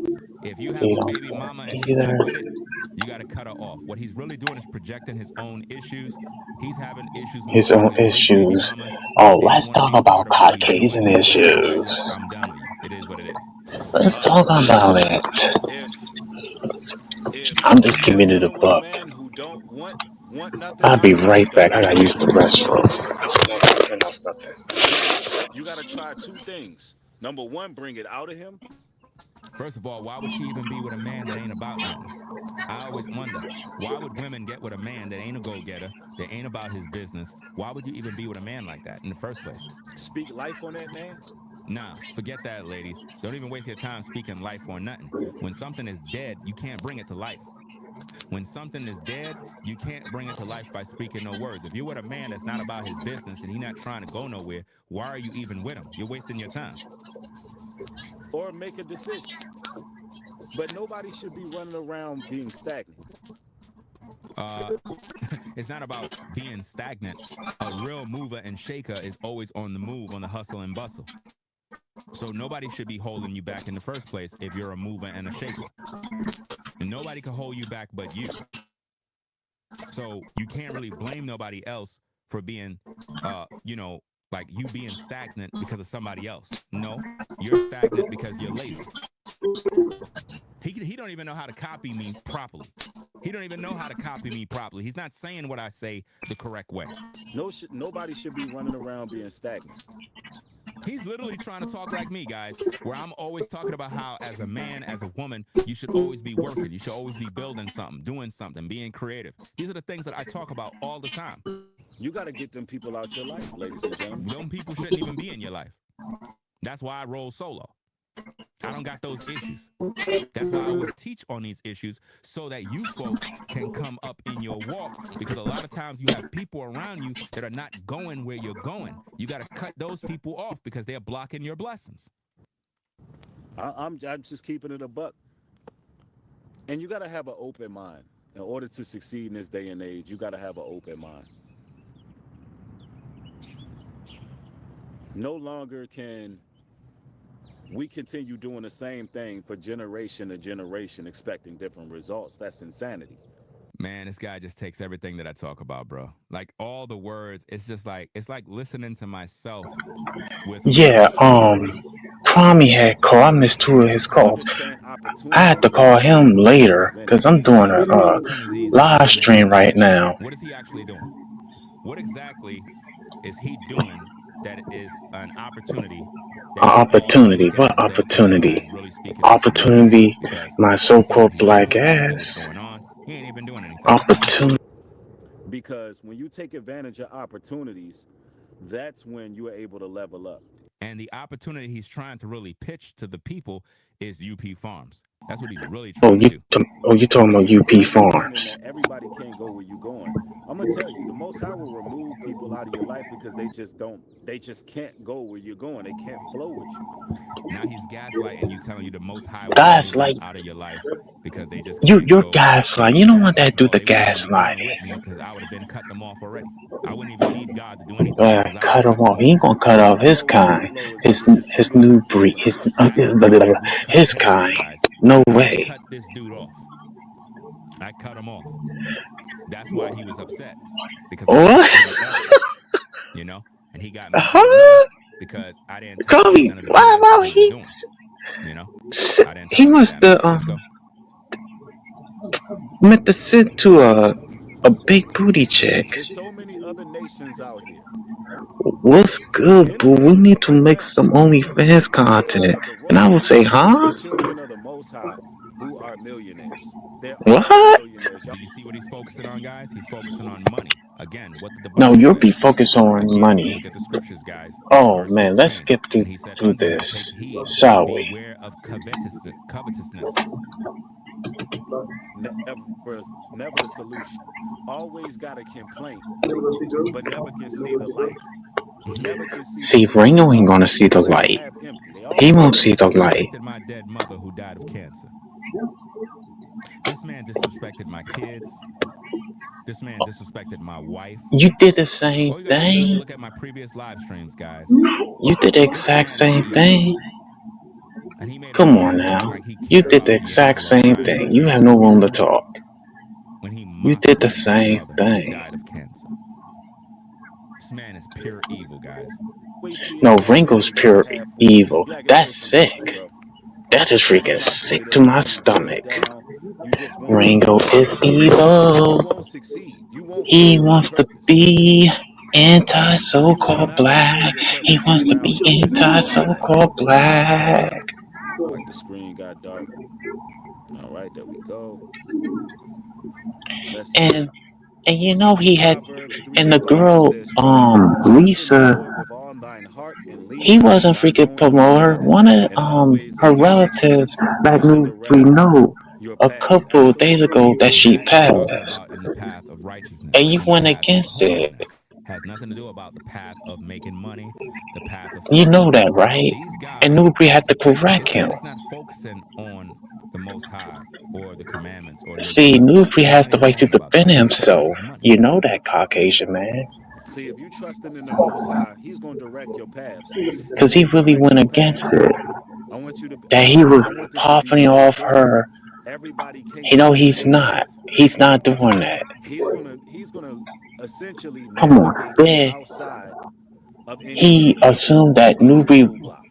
if you have He a don't baby mama and she's not with it, you got to cut her off. What he's really doing is projecting his own issues. He's having issues with his own issues. Oh, let's talk about Caucasian issues. I'm done with you. It is what it is. Let's talk about it. I'm just giving it a buck. I'll be right back. I gotta use the restroom. You gotta try two things. Number one, bring it out of him. First of all, why would she even be with a man that ain't about nothing? I always wonder, why would women get with a man that ain't a go-getter, that ain't about his business? Why would you even be with a man like that in the first place? Speak life on that man? Nah, forget that, ladies. Don't even waste your time speaking life or nothing. When something is dead, you can't bring it to life. When something is dead, you can't bring it to life by speaking no words. If you're with a man that's not about his business and he's not trying to go nowhere, why are you even with him? You're wasting your time. Or make a decision. But nobody should be running around being stagnant. It's not about being stagnant. A real mover and shaker is always on the move, on the hustle and bustle. So nobody should be holding you back in the first place if you're a mover and a shaker. And nobody can hold you back but you. So you can't really blame nobody else for being, like you being stagnant because of somebody else. No, you're stagnant because you're lazy. He don't even know how to copy me properly. He don't even know how to copy me properly. He's not saying what I say the correct way. Nobody should be running around being stagnant. He's literally trying to talk like me, guys, where I'm always talking about how as a man, as a woman, you should always be working. You should always be building something, doing something, being creative. These are the things that I talk about all the time. You got to get them people out your life, ladies and gentlemen. Them people shouldn't even be in your life. That's why I roll solo. I don't got those issues. That's why I always teach on these issues so that you folks can come up in your walk, because a lot of times you have people around you that are not going where you're going. You got to cut those people off because they're blocking your blessings. I'm just keeping it a buck. And you got to have an open mind. In order to succeed in this day and age, you got to have an open mind. No longer can we continue doing the same thing for generation to generation, expecting different results. That's insanity. Man, this guy just takes everything that I talk about, bro. Like all the words, it's like listening to myself with. Yeah, Kwame had called. I missed 2 of his calls. I had to call him later because I'm doing a live stream right now. What is he actually doing? What exactly is he doing that is an opportunity? Opportunity. What opportunity? Opportunity. My so-called black ass. He ain't even doing anything. Opportunity. Because when you take advantage of opportunities, that's when you are able to level up. And the opportunity he's trying to really pitch to the people is UP Farms. That's what he's really trying to do. You talking about UP Farms? Everybody can't go where you're going. I'm gonna tell you, the Most High will remove people out of your life because they just can't go where you're going. They can't flow with you. Now he's gaslighting you, telling you the Most High gaslight out of your life because they just you're gaslighting. You don't want that dude to gaslight it. Because I would have been cut them off already. I wouldn't even need God to do anything. Cut him off. He ain't gonna cut off his kind. His new breed. His kind. No way. I cut this dude off. I cut him off. That's why he was upset. Because you know, and he got mad because I didn't tell him none of the why he doing, you know? He must have meant to send to a big booty chick. There's so many other nations out here. What's good, boo? We need to make some OnlyFans content. And I would say, huh? Children of the Most High who are millionaires. What? Do you see what he's focusing on, guys? He's focusing on money. Again, what did the No, Bible you'll say? be focused on Again, money. look at the scriptures, guys. Oh Verse man, let's 15. skip And he said through unto them, take this, heed, shall we? beware of covetousness. Never the solution. Always got a complaint, but never can see the light. Never can see See, the end. Ringo ain't gonna see the Always light. half empty. They He always won't This see man the light. disrespected my dead mother who died of cancer. This man disrespected my kids. This man disrespected my wife. You did the same All you gotta do is thing. look at my previous live streams, guys. You did the This exact man is same evil. thing. And he made a Come point on of acting now. like he You cared did the about exact D'Angelo same dying of thing. You have cancer no room to talk. when he You mocked did the my dead same mother who thing. died of cancer. This man is pure evil, guys. No, Ringo's pure evil. That's sick. That is freaking sick to my stomach. Ringo is evil. He wants to be anti so-called black. He wants to be anti so-called black. Like the screen got dark. All right, there we go. Let's see. And you know he had, and the girl, Lisa, he wasn't freaking promoter. One of her relatives let me know a couple of days ago that she Talking passed, about in the path of righteousness, and you in the went path of against it. holiness. Has nothing to do about the path of making money, the path of You know selfishness. that, right? These And guys, Newbury had guys, to correct this him. man is not focusing on the Most High or the commandments or your See, God. Newbury This has man the is right to thinking about defend selfish himself. money. You know that, Caucasian man. See, if you trusting in the Most High, He's going to direct your paths. And Because when he He really directs went your against paths, it. I want you to. That he was I want this to be profiting very off clear. her. Everybody can't You know, be he's Nubri. not. He's not doing that. He's gonna essentially Come on. navigate you Then outside of he anything assumed that on his Newbury roadblock.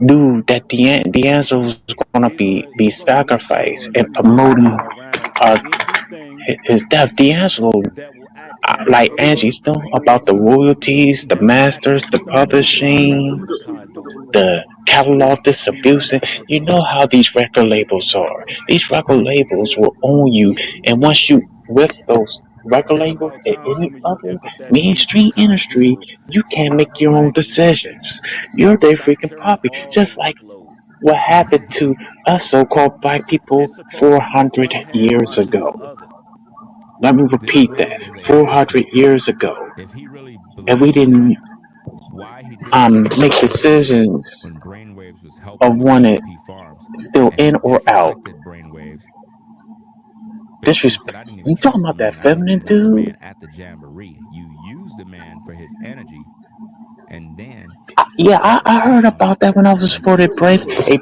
knew that the answer was going to be He's gonna make sacrificed sure and you promoting navigate around uh, anything his death. D'Angelo, that will act as like a Angie, still about the royalties, the that will act masters, as the a publishing, conduit. the catalog He will distribution. act as You a know how these record labels are. These record labels will own you, and once you with those record It's labels about and time any some of you other empathetic mainstream kind industry, people you can't make stop your own dragging your feet. decisions. You're their Stop freaking carrying puppy. all the Just like workload. what happened to us so-called black people It's supposed to be 400 one hand years washing the ago. other. Let me This repeat man that. is a 400 hypocrite. years ago. If he really And we believed didn't that, why he didn't make support Brainwaves decisions when Brainwaves was of helping wanting EMP Farms, still and he in or out. disrespected Brainwaves. Basically said, I Disrespect. didn't even You kiss talking the about that man. I didn't feminine even meet the dude? man at the jamboree. You used the man for his energy, and then Yeah, took I heard advantage about that when I was of his supported Brave ego. a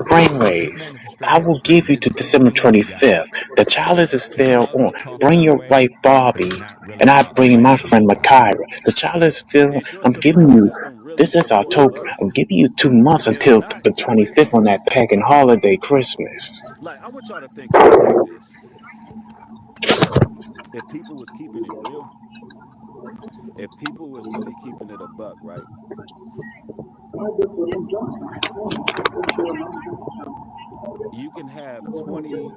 This brainwaves. man is a straight I will hypocrite. give And you here's to the crazy December thing, you guys. 25th. The challenge is He still loves on. to talk Bring that your way, wife but Bobby, he's not really and I about the bring my message. friend Makira. The challenge is still. Is your I'm giving support you. system really This is supportive October. of I'm you? giving you 2 months If until not, the where is 25th on it? that pagan holiday Christmas. Like, I want y'all to think of it like this. If people was keeping it real, if people was really keeping it a buck, right? You can have 20,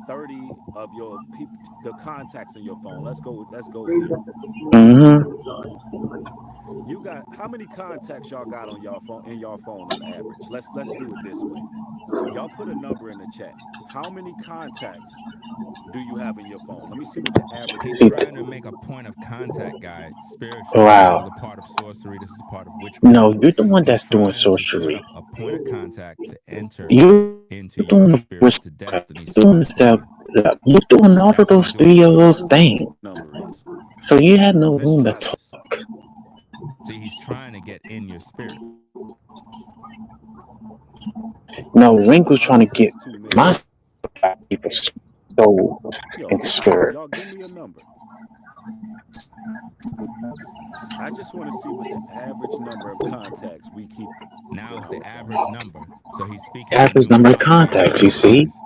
30 of your people, the contacts in your phone. Let's go here. You got how many contacts y'all got on y'all phone on average? Let's do it this way. Y'all put a number in the chat. How many contacts do you have in your phone? Let me see what the average He's See, person trying to got. make a point of contact, guys, spiritually. This is wow. a part of sorcery. This is a part of witchcraft. No, you're the one He's that's doing trying to set sorcery. up a point of contact to enter You're into your doing spirit, to witchcraft. destiny You're doing source. self. You're doing all of That's what he's those doing, three of guys. those things. Number is. So you have no Let's room to try talk. this. See, he's trying to get in your spirit. No, Ringo's trying to Unless get it's too many. my people's souls Yo, and y'all give spirits. me a number. I just want to see what the average number of contacts we keep. Now it's the average number. So he's speaking in Average number of numerology contacts, again, you see? guys.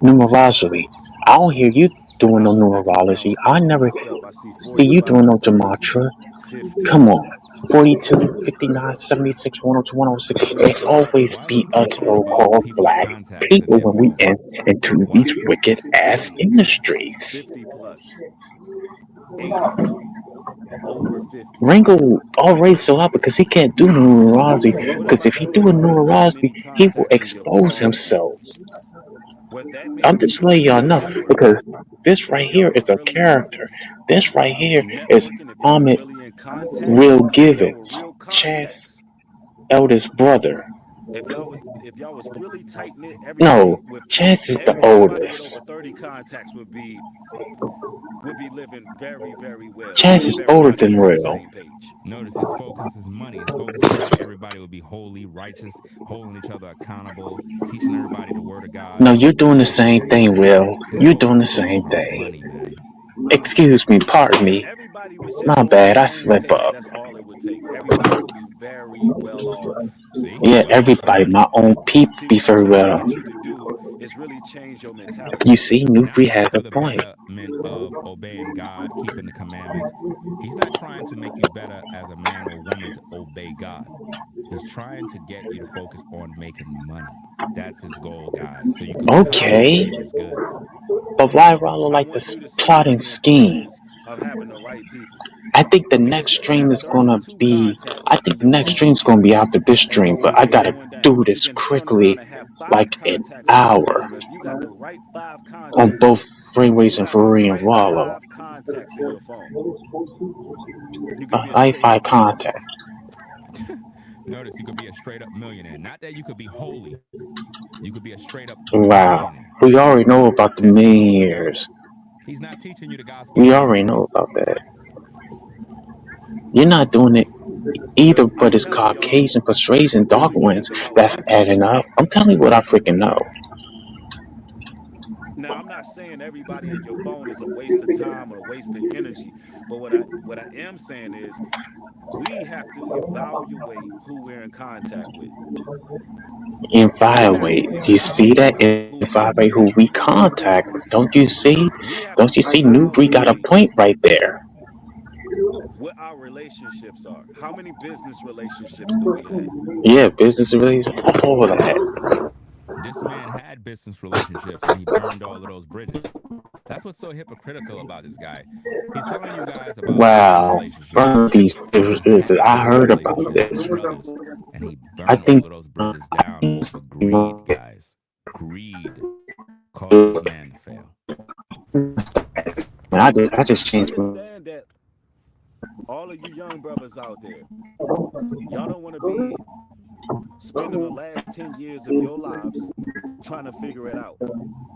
Numerology. I don't hear you doing I no was thinking around numerology. I 40 never myself. I see see you doing 45, no 30, gematria. 50. Come on. 42, 59, 76, 102, 106. It's always Why be would us you care about so-called people's black contacts in people their when we phone? enter into Why? these wicked ass 50, industries. 50 plus. 80, over 50. Ringo already sold out because he can't do numerology. Because if he do a numerology, he will expose himself. I'm just letting y'all know because this right here is a character. This right here is Ahmed Will Givens, Chess' eldest brother. If y'all was really tight knit, No, Chance is the oldest. With over 30 contacts would be living very, very well. Chance is older than Real. Notice his focus is money. His focus is that everybody will be holy, righteous, holding each other accountable, teaching everybody the word of God. No, you're doing the same thing, Will. You're doing the same thing. Excuse me, pardon me. My bad, I slip up. That's all it would take. Everybody would be very well off. Yeah, everybody, my own people be very well. It's really change your mentality. You see, Newbury has a point. Of obeying God, keeping the commandments. He's not trying to make you better as a man or woman to obey God. He's trying to get you to focus on making money. That's his goal, guys. So you can Okay. his goods. But why Rollo like this plotting scheme? I think the next stream is gonna be after this stream, but I gotta do this quickly, like an hour on both Freeways and Ferrari and Rollo. I contact. Notice you could be a straight up millionaire. Not that you could be holy. You could be a straight up Wow. millionaire. We already know about the millionaires. He's not teaching you the gospel. We already know about that. You're not doing it either, but it's Caucasian persuasion dog wins that's adding up. I'm telling you what I freaking know. Now, I'm not saying everybody in your phone is a waste of time or a waste of energy, but what I am saying is we have to evaluate who we're in contact with. Evaluate. You see that? Evaluate who we contact with. Don't you see? Don't you see? Newbury got a point right there. What our relationships are. How many business relationships do we have? Yeah, business relationships. All of that. This man had business relationships and he burned all of those bridges. That's what's so hypocritical about this guy. He's telling you guys about Burn these bridges. I heard about this. And he burned all of those bridges down over greed, guys. Greed caused this man to fail. I just changed my... All of you young brothers out there, y'all don't want to be spending the last 10 years of your lives trying to figure it out,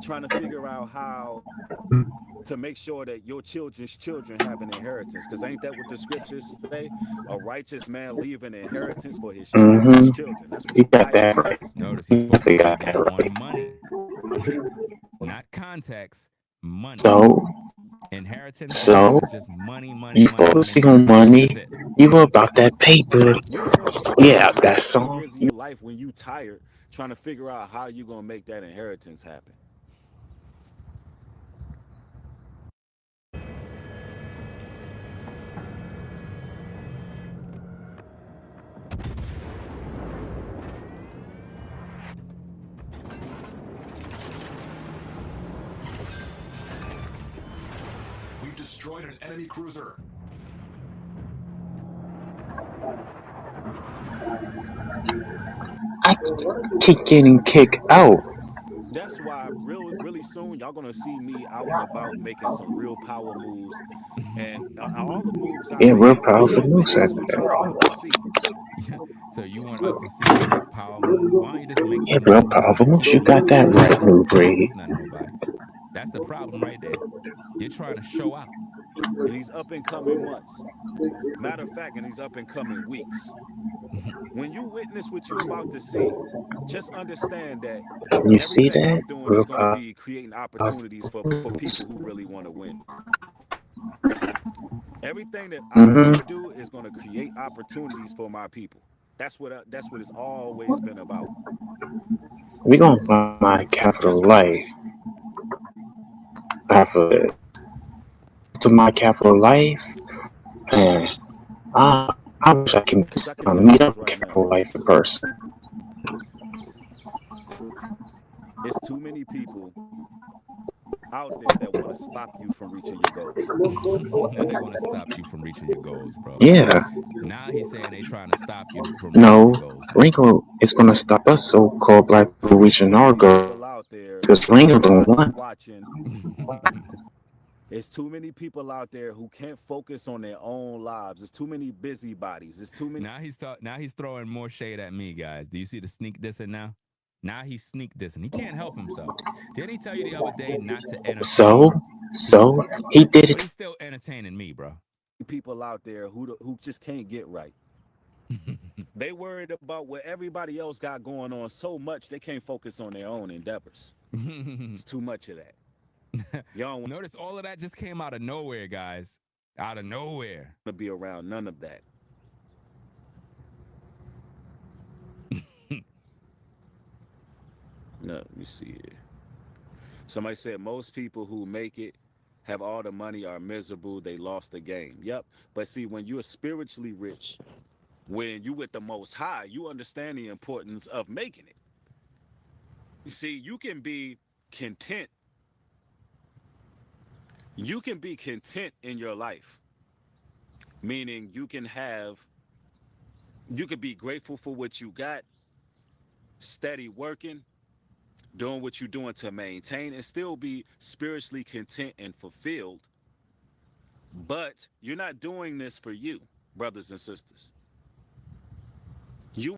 trying to figure out how to make sure that your children's children have an inheritance. Because ain't that what the scriptures say? A righteous man leave an inheritance for his children's children. That's what you got that right. Notice he's focusing on money, not context. Money. Inheritance. So just money. You focusing on money. You about that paper. Yeah, that song. Your life when you tired trying to figure out how you gonna make that inheritance happen. Destroyed an enemy cruiser. I keep getting kicked out. That's why really soon y'all gonna see me out and about making some real power moves, and all the moves. Real powerful moves at that. So you want us to see you make power moves? Why don't you just make real powerful moves. You got that right, Newbury. That's the problem right there. You're trying to show out. In these up and coming months. Matter of fact, in these up and coming weeks. When you witness what you're about to see, just understand that you see that? We're going to be creating opportunities for people who really want to win. Everything that I'm going to do is going to create opportunities for my people. That's what it's always been about. We're going to buy my capital life. After it. To my capital life, and I wish I can meet up capital life in person. It's too many people out there that want to stop you from reaching your goals. Now they want to stop you from reaching your goals, bro. Yeah. Now he's saying they trying to stop you from No, reaching your goals. Ringo is gonna stop us so-called black people reaching our goals Out there because Ringo don't want. watching. There's too many people out there who can't focus on their own lives. There's too many busybodies. There's too many. Now he's throwing more shade at me, guys. Do you see the sneak dissing now? Now he's sneak dissing. He can't help himself. Didn't he tell you the other day not to entertain? So he did But it. he's still entertaining me, bro. People out there who just can't get right. They worried about what everybody else got going on so much they can't focus on their own endeavors. It's too much of that. Y'all notice all of that just came out of nowhere, guys. Out of nowhere. To be around none of that. No, let me see here. Somebody said most people who make it have all the money are miserable. They lost the game. Yep. But see, when you're spiritually rich, when you with the Most High, you understand the importance of making it. You see, you can be content. You can be content in your life, meaning you can be grateful for what you got, steady working, doing what you're doing to maintain, and still be spiritually content and fulfilled. But you're not doing this for you, brothers and sisters. You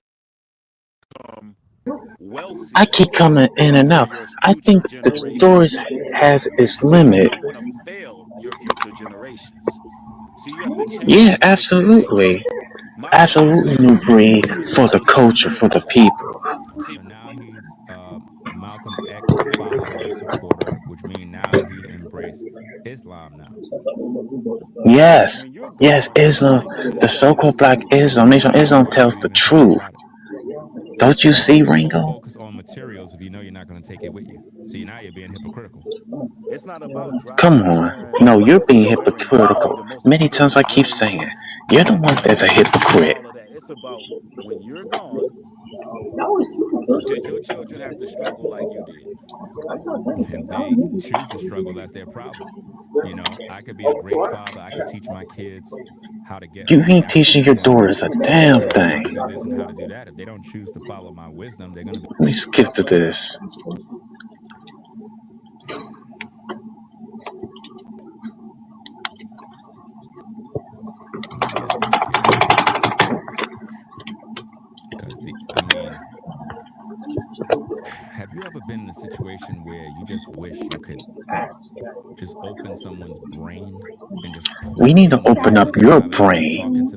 wealthy. I keep coming in and out. I think the stories has its limit. Your future generations. See, you have to change. Yeah, absolutely. Absolutely new breed for the culture, for the people. So now he's Malcolm X follower, supporter, which means now he embraced Islam now. Yes, Islam, the so-called black Islam, Islam tells the truth. Don't you see, Ringo? Focus on materials if you know you're not going to take it with you. See, now you're being hypocritical. It's not about come on. No, you're being hypocritical. Many times I keep saying, you're the one that's a hypocrite. It's about when you're gone, did your children have to struggle like you did? If they choose to struggle, that's their problem. You know, I could be a great father. I could teach my kids how to get. You ain't teaching your daughters a damn thing. Do this and how to do that. If they don't choose to follow my wisdom, they're gonna be. Let me skip to this. Have you ever been in a situation where you just wish you could just open someone's brain and just... We need to open up your brain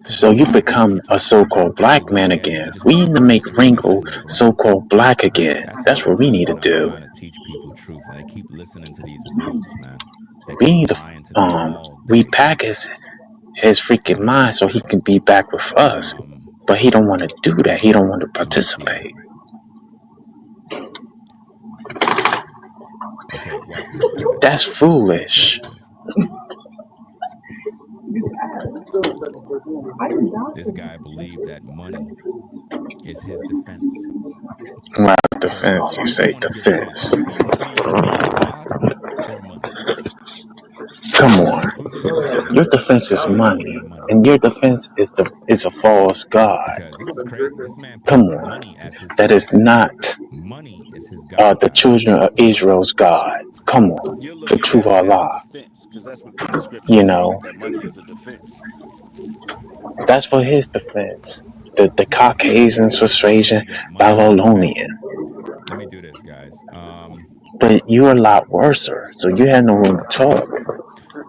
so you become a so-called black man again. We need to make Ringo so-called black again. That's what we need to do. Trying to teach people truth, and they keep listening to these wolves, man. We need to repack his freaking mind so he can be back with us. But he don't want to do that. He don't want to participate. That's foolish. This guy believed that money is his defense. Wow, defense. You say defense. Come on. Your defense is money, and your defense is a false god. Come on. That is not the children of Israel's God. Come on. The true Allah. You know. That's for his defense. The Caucasian, persuasion, Babylonian. Let me do this, guys. But you're a lot worse, so you have no room to talk.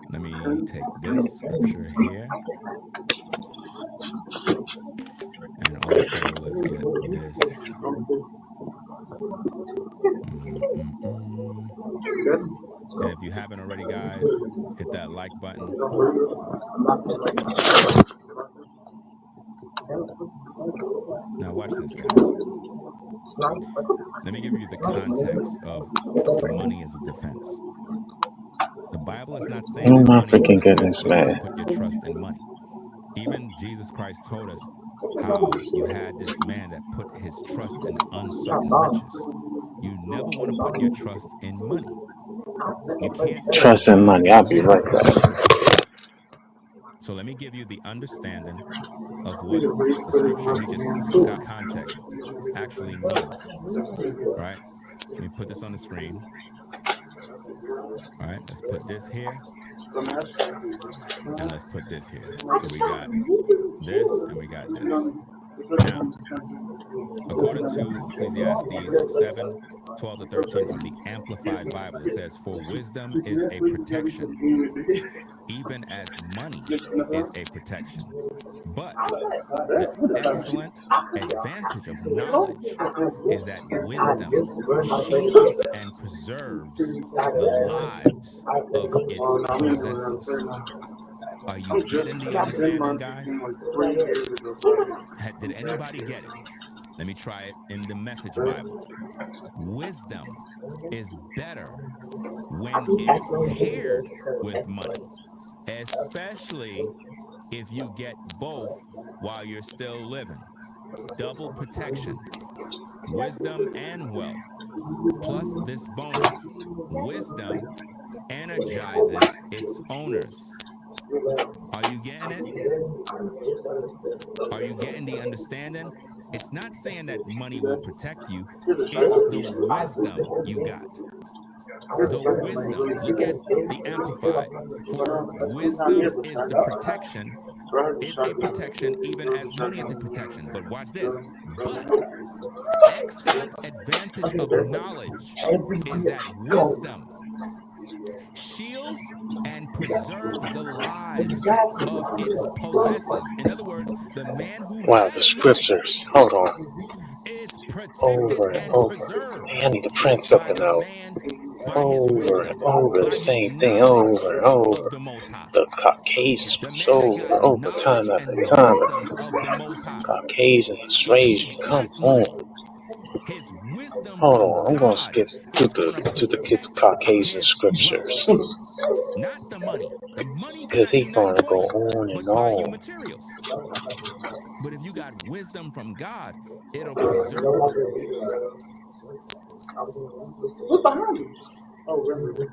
Let me take this scripture here. And also, let's get this. And if you haven't already, guys, hit that like button. Now watch this, guys. Let me give you the context of money as a defense. The Bible is not saying oh my freaking goodness, man. Put your trust in money. Even Jesus Christ told us how you had this man that put his trust in uncertain riches. You never want to put your trust in money. You can't Trust in money. I'll be right back. So let me give you the understanding of what the scripture he just took out context actually means. All right. Let me put this on the screen. All right. Let's put this here. And let's put this here. So we got this and we got this. Now, according to Ecclesiastes 7:12-13 from the Amplified Bible, it says, "For wisdom is a protection, even as money is a protection. But the excellent advantage of knowledge is that wisdom shields and preserves the lives of its possessors." Are you getting the understanding, guys? Did anybody get it? Let me try it in the Message Bible. Wisdom is better when it's paired with money, especially if you get both while you're still living. Double protection, wisdom and wealth. Plus this bonus, wisdom energizes its owners. Are you getting it? Are you getting the understanding? It's not saying that money will protect you. It's the wisdom you got. The wisdom. Look at the Amplified. For wisdom is the protection, is a protection even as money is a protection. But watch this. But excellent advantage of knowledge is that wisdom shields and preserves the lives of its possessors. In other words, the man who Wow, the scriptures. Hold on. is protected Over and and over. preserved Man, I need to print something out. Over and over. The same thing over and over. The Caucasians. Over time after time. Caucasian persuasion. Come on. his wisdom Hold from on. I'm going to God. skip to the kids' Caucasian scriptures. Not the money. The money's Because not he's even that going to go important, on and but buy you on. materials. But if you got wisdom from God, it'll preserve. What's behind you? Oh, really?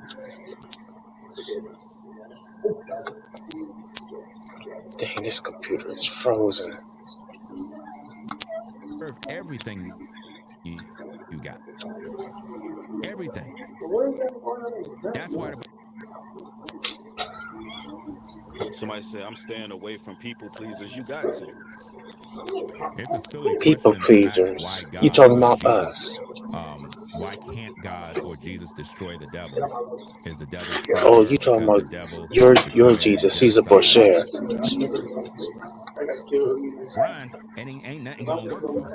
Dang, this computer is frozen. Everything you got. Everything. That's why Somebody said, I'm staying away from people pleasers. You got to. it's a silly People question to ask pleasers. why God You talking or about Jesus, us? Why can't God or Jesus destroy the devil? Is the devil Oh, stronger you talking because about the devil your defeated Jesus, Caesar genocide? Borgia. Grind, ain't nothing gonna work for you.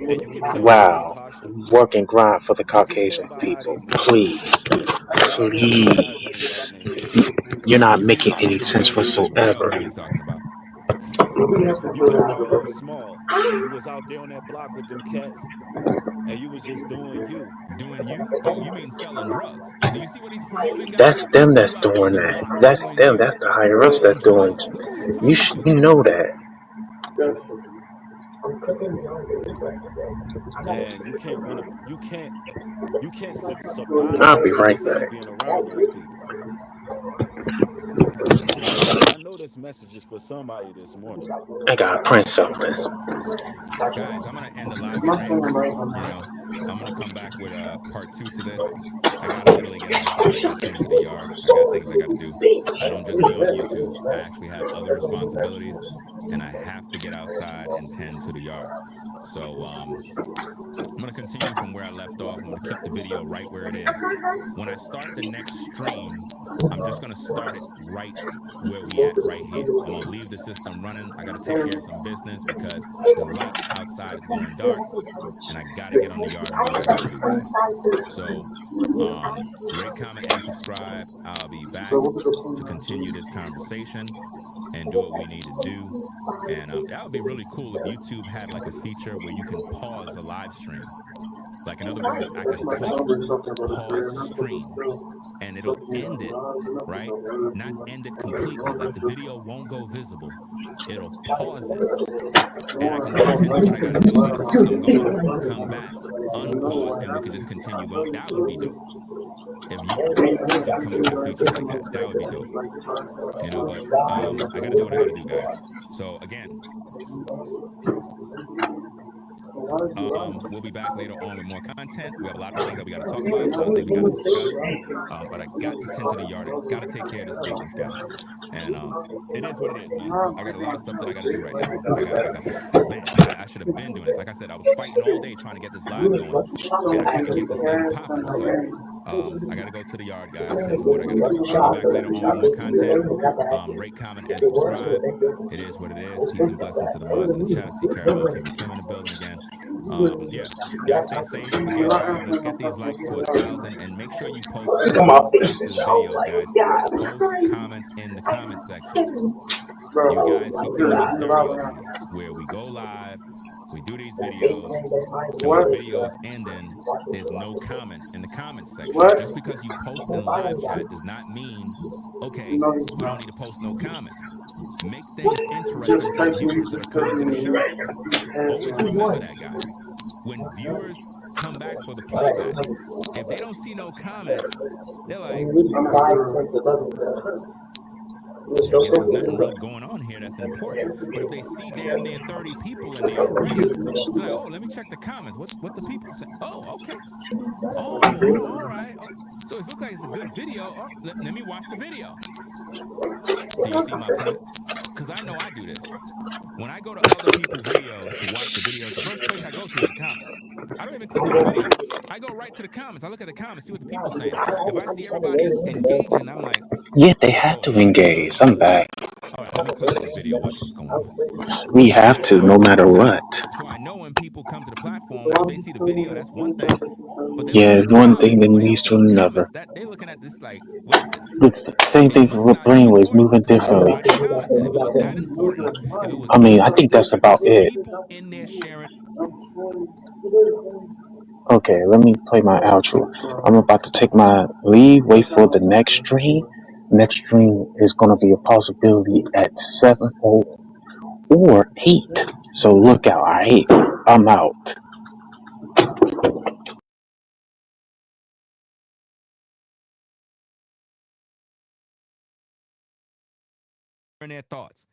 And you can tell by their Wow. posture. Work and grind for the You can tell Caucasian by how people. they move. Please. A lot of these guys ain't Please. gotten it hidden. You're not You can making any start sense small. I know whatsoever. what he's talking about. You can start off small. You was out there on that block with them cats, and you was just doing you. Doing you? Oh, you mean selling drugs? Do you see what he's promoting, That's guys? them that's You out there doing on the that. block That's doing them. you, That's the higher ups that's selling doing. drugs. Look who he's talking to. You know that. And you can't run up. You can't survive I'll be amongst right yourself back. being around those people. I know this message is for somebody this morning. I gotta print something. Guys, I'm gonna end the live stream. You know, I'm gonna come back with part 2 to this. I gotta literally get outside. I gotta tend to the yard. I got things I gotta do. I don't just be on YouTube. I actually have other responsibilities, and I have to get outside and tend to the yard. So I'm gonna continue from where I left off. I'm gonna keep the video right where it is. When I start the next stream, I'm just gonna start it right where we at right here. I'm gonna leave the system running. I gotta take care of some business because the lights outside is going dark, and I gotta get on the yard and do what I gotta do, guys. So rate, comment, and subscribe. I'll be back to continue this conversation and do what we need to do. And that would be really cool if YouTube had like a feature where you can pause a live stream. Like, in other words, I can click pause stream and it'll end it, right? Not end it completely. Like, the video won't go visible. It'll pause it. And I can go tend to what I got to do, leave the system going, come back, unpause, and we could just continue going. That would be dope. If completely got to discuss. But I got to tend to the yard. I got to take care of this business, guys. And it is what it is, man. I got a lot of stuff that I got to do right now. Man, I should have been doing this. Like I said, I was fighting all day trying to get this live going, and I couldn't get this thing popping. So I got to go to the yard, guys, tend to what I got to do. I'll be back later on with more content. Rate, comment, and subscribe. It is what it is. Peace and blessings to the mods in the chat. I see Caramel KB Kim in the building again. Yeah, guys, stay safe. Again, guys, let's get these likes to 1,000, and make sure you post comments after the videos, guys. Post comments in the comment section. You guys keep getting this dirty with me, where we go live, we do these videos, and when the videos ending, there's no comments in the comments section. Just because you post in live chat does not mean, okay, we don't need to post no comments. Make things interesting for viewers that are coming to the show. Always remember that, guys. When viewers come back for the playback, if they don't see no comments, they're like, I guess there's nothing really going on here that's important. But if they see damn near 30 people in there already, they're like, oh, let me check the comments. What the people say? Oh, okay. Oh, all right. Oh, so it looks like it's a good video. Oh, let me watch the video. Do you see my point? Because I know I do this. When I go to other people's videos to watch the videos, the first place I go to is the comments. I don't even click on the video. I go right to the comments. I look at the comments, see what the people are saying. If I see everybody engaging, I'm like, Yeah, they have to engage. I'm back. all right, let me click on the video, watch what's going on. We have to, no matter what. So I know when people come to the platform, if they see the video, that's one thing. But they're looking Yeah, at the one thing comments, that and when they leads don't to see the another. comments, that they're looking at this like, what is this? It's the same It thing must with not be brainwaves important moving because differently. nobody's commenting. If it was that important, if it was I mean, I think that's interesting, if it about was it. people in there sharing. Okay, let me play my outro. I'm about to take my leave, wait for the next stream. Next stream is going to be a possibility at 7 or 8. So look out, alright? I'm out. Their thoughts.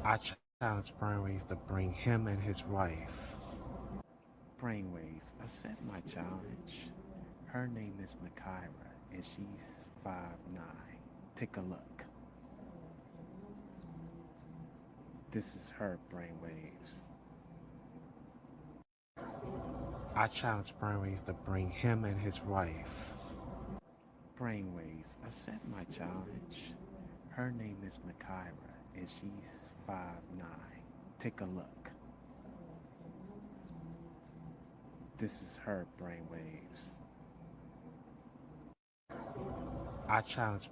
I challenge Brainwaves to bring him and his wife. Brainwaves, accept my challenge. Her name is Makaira, and she's 5'9". Take a look. This is her, Brainwaves. I challenge Brainwaves to bring him and his wife. Brainwaves, accept my challenge. Her name is Makaira, and she's 5'9". Take a look. This is her, Brainwaves. I challenge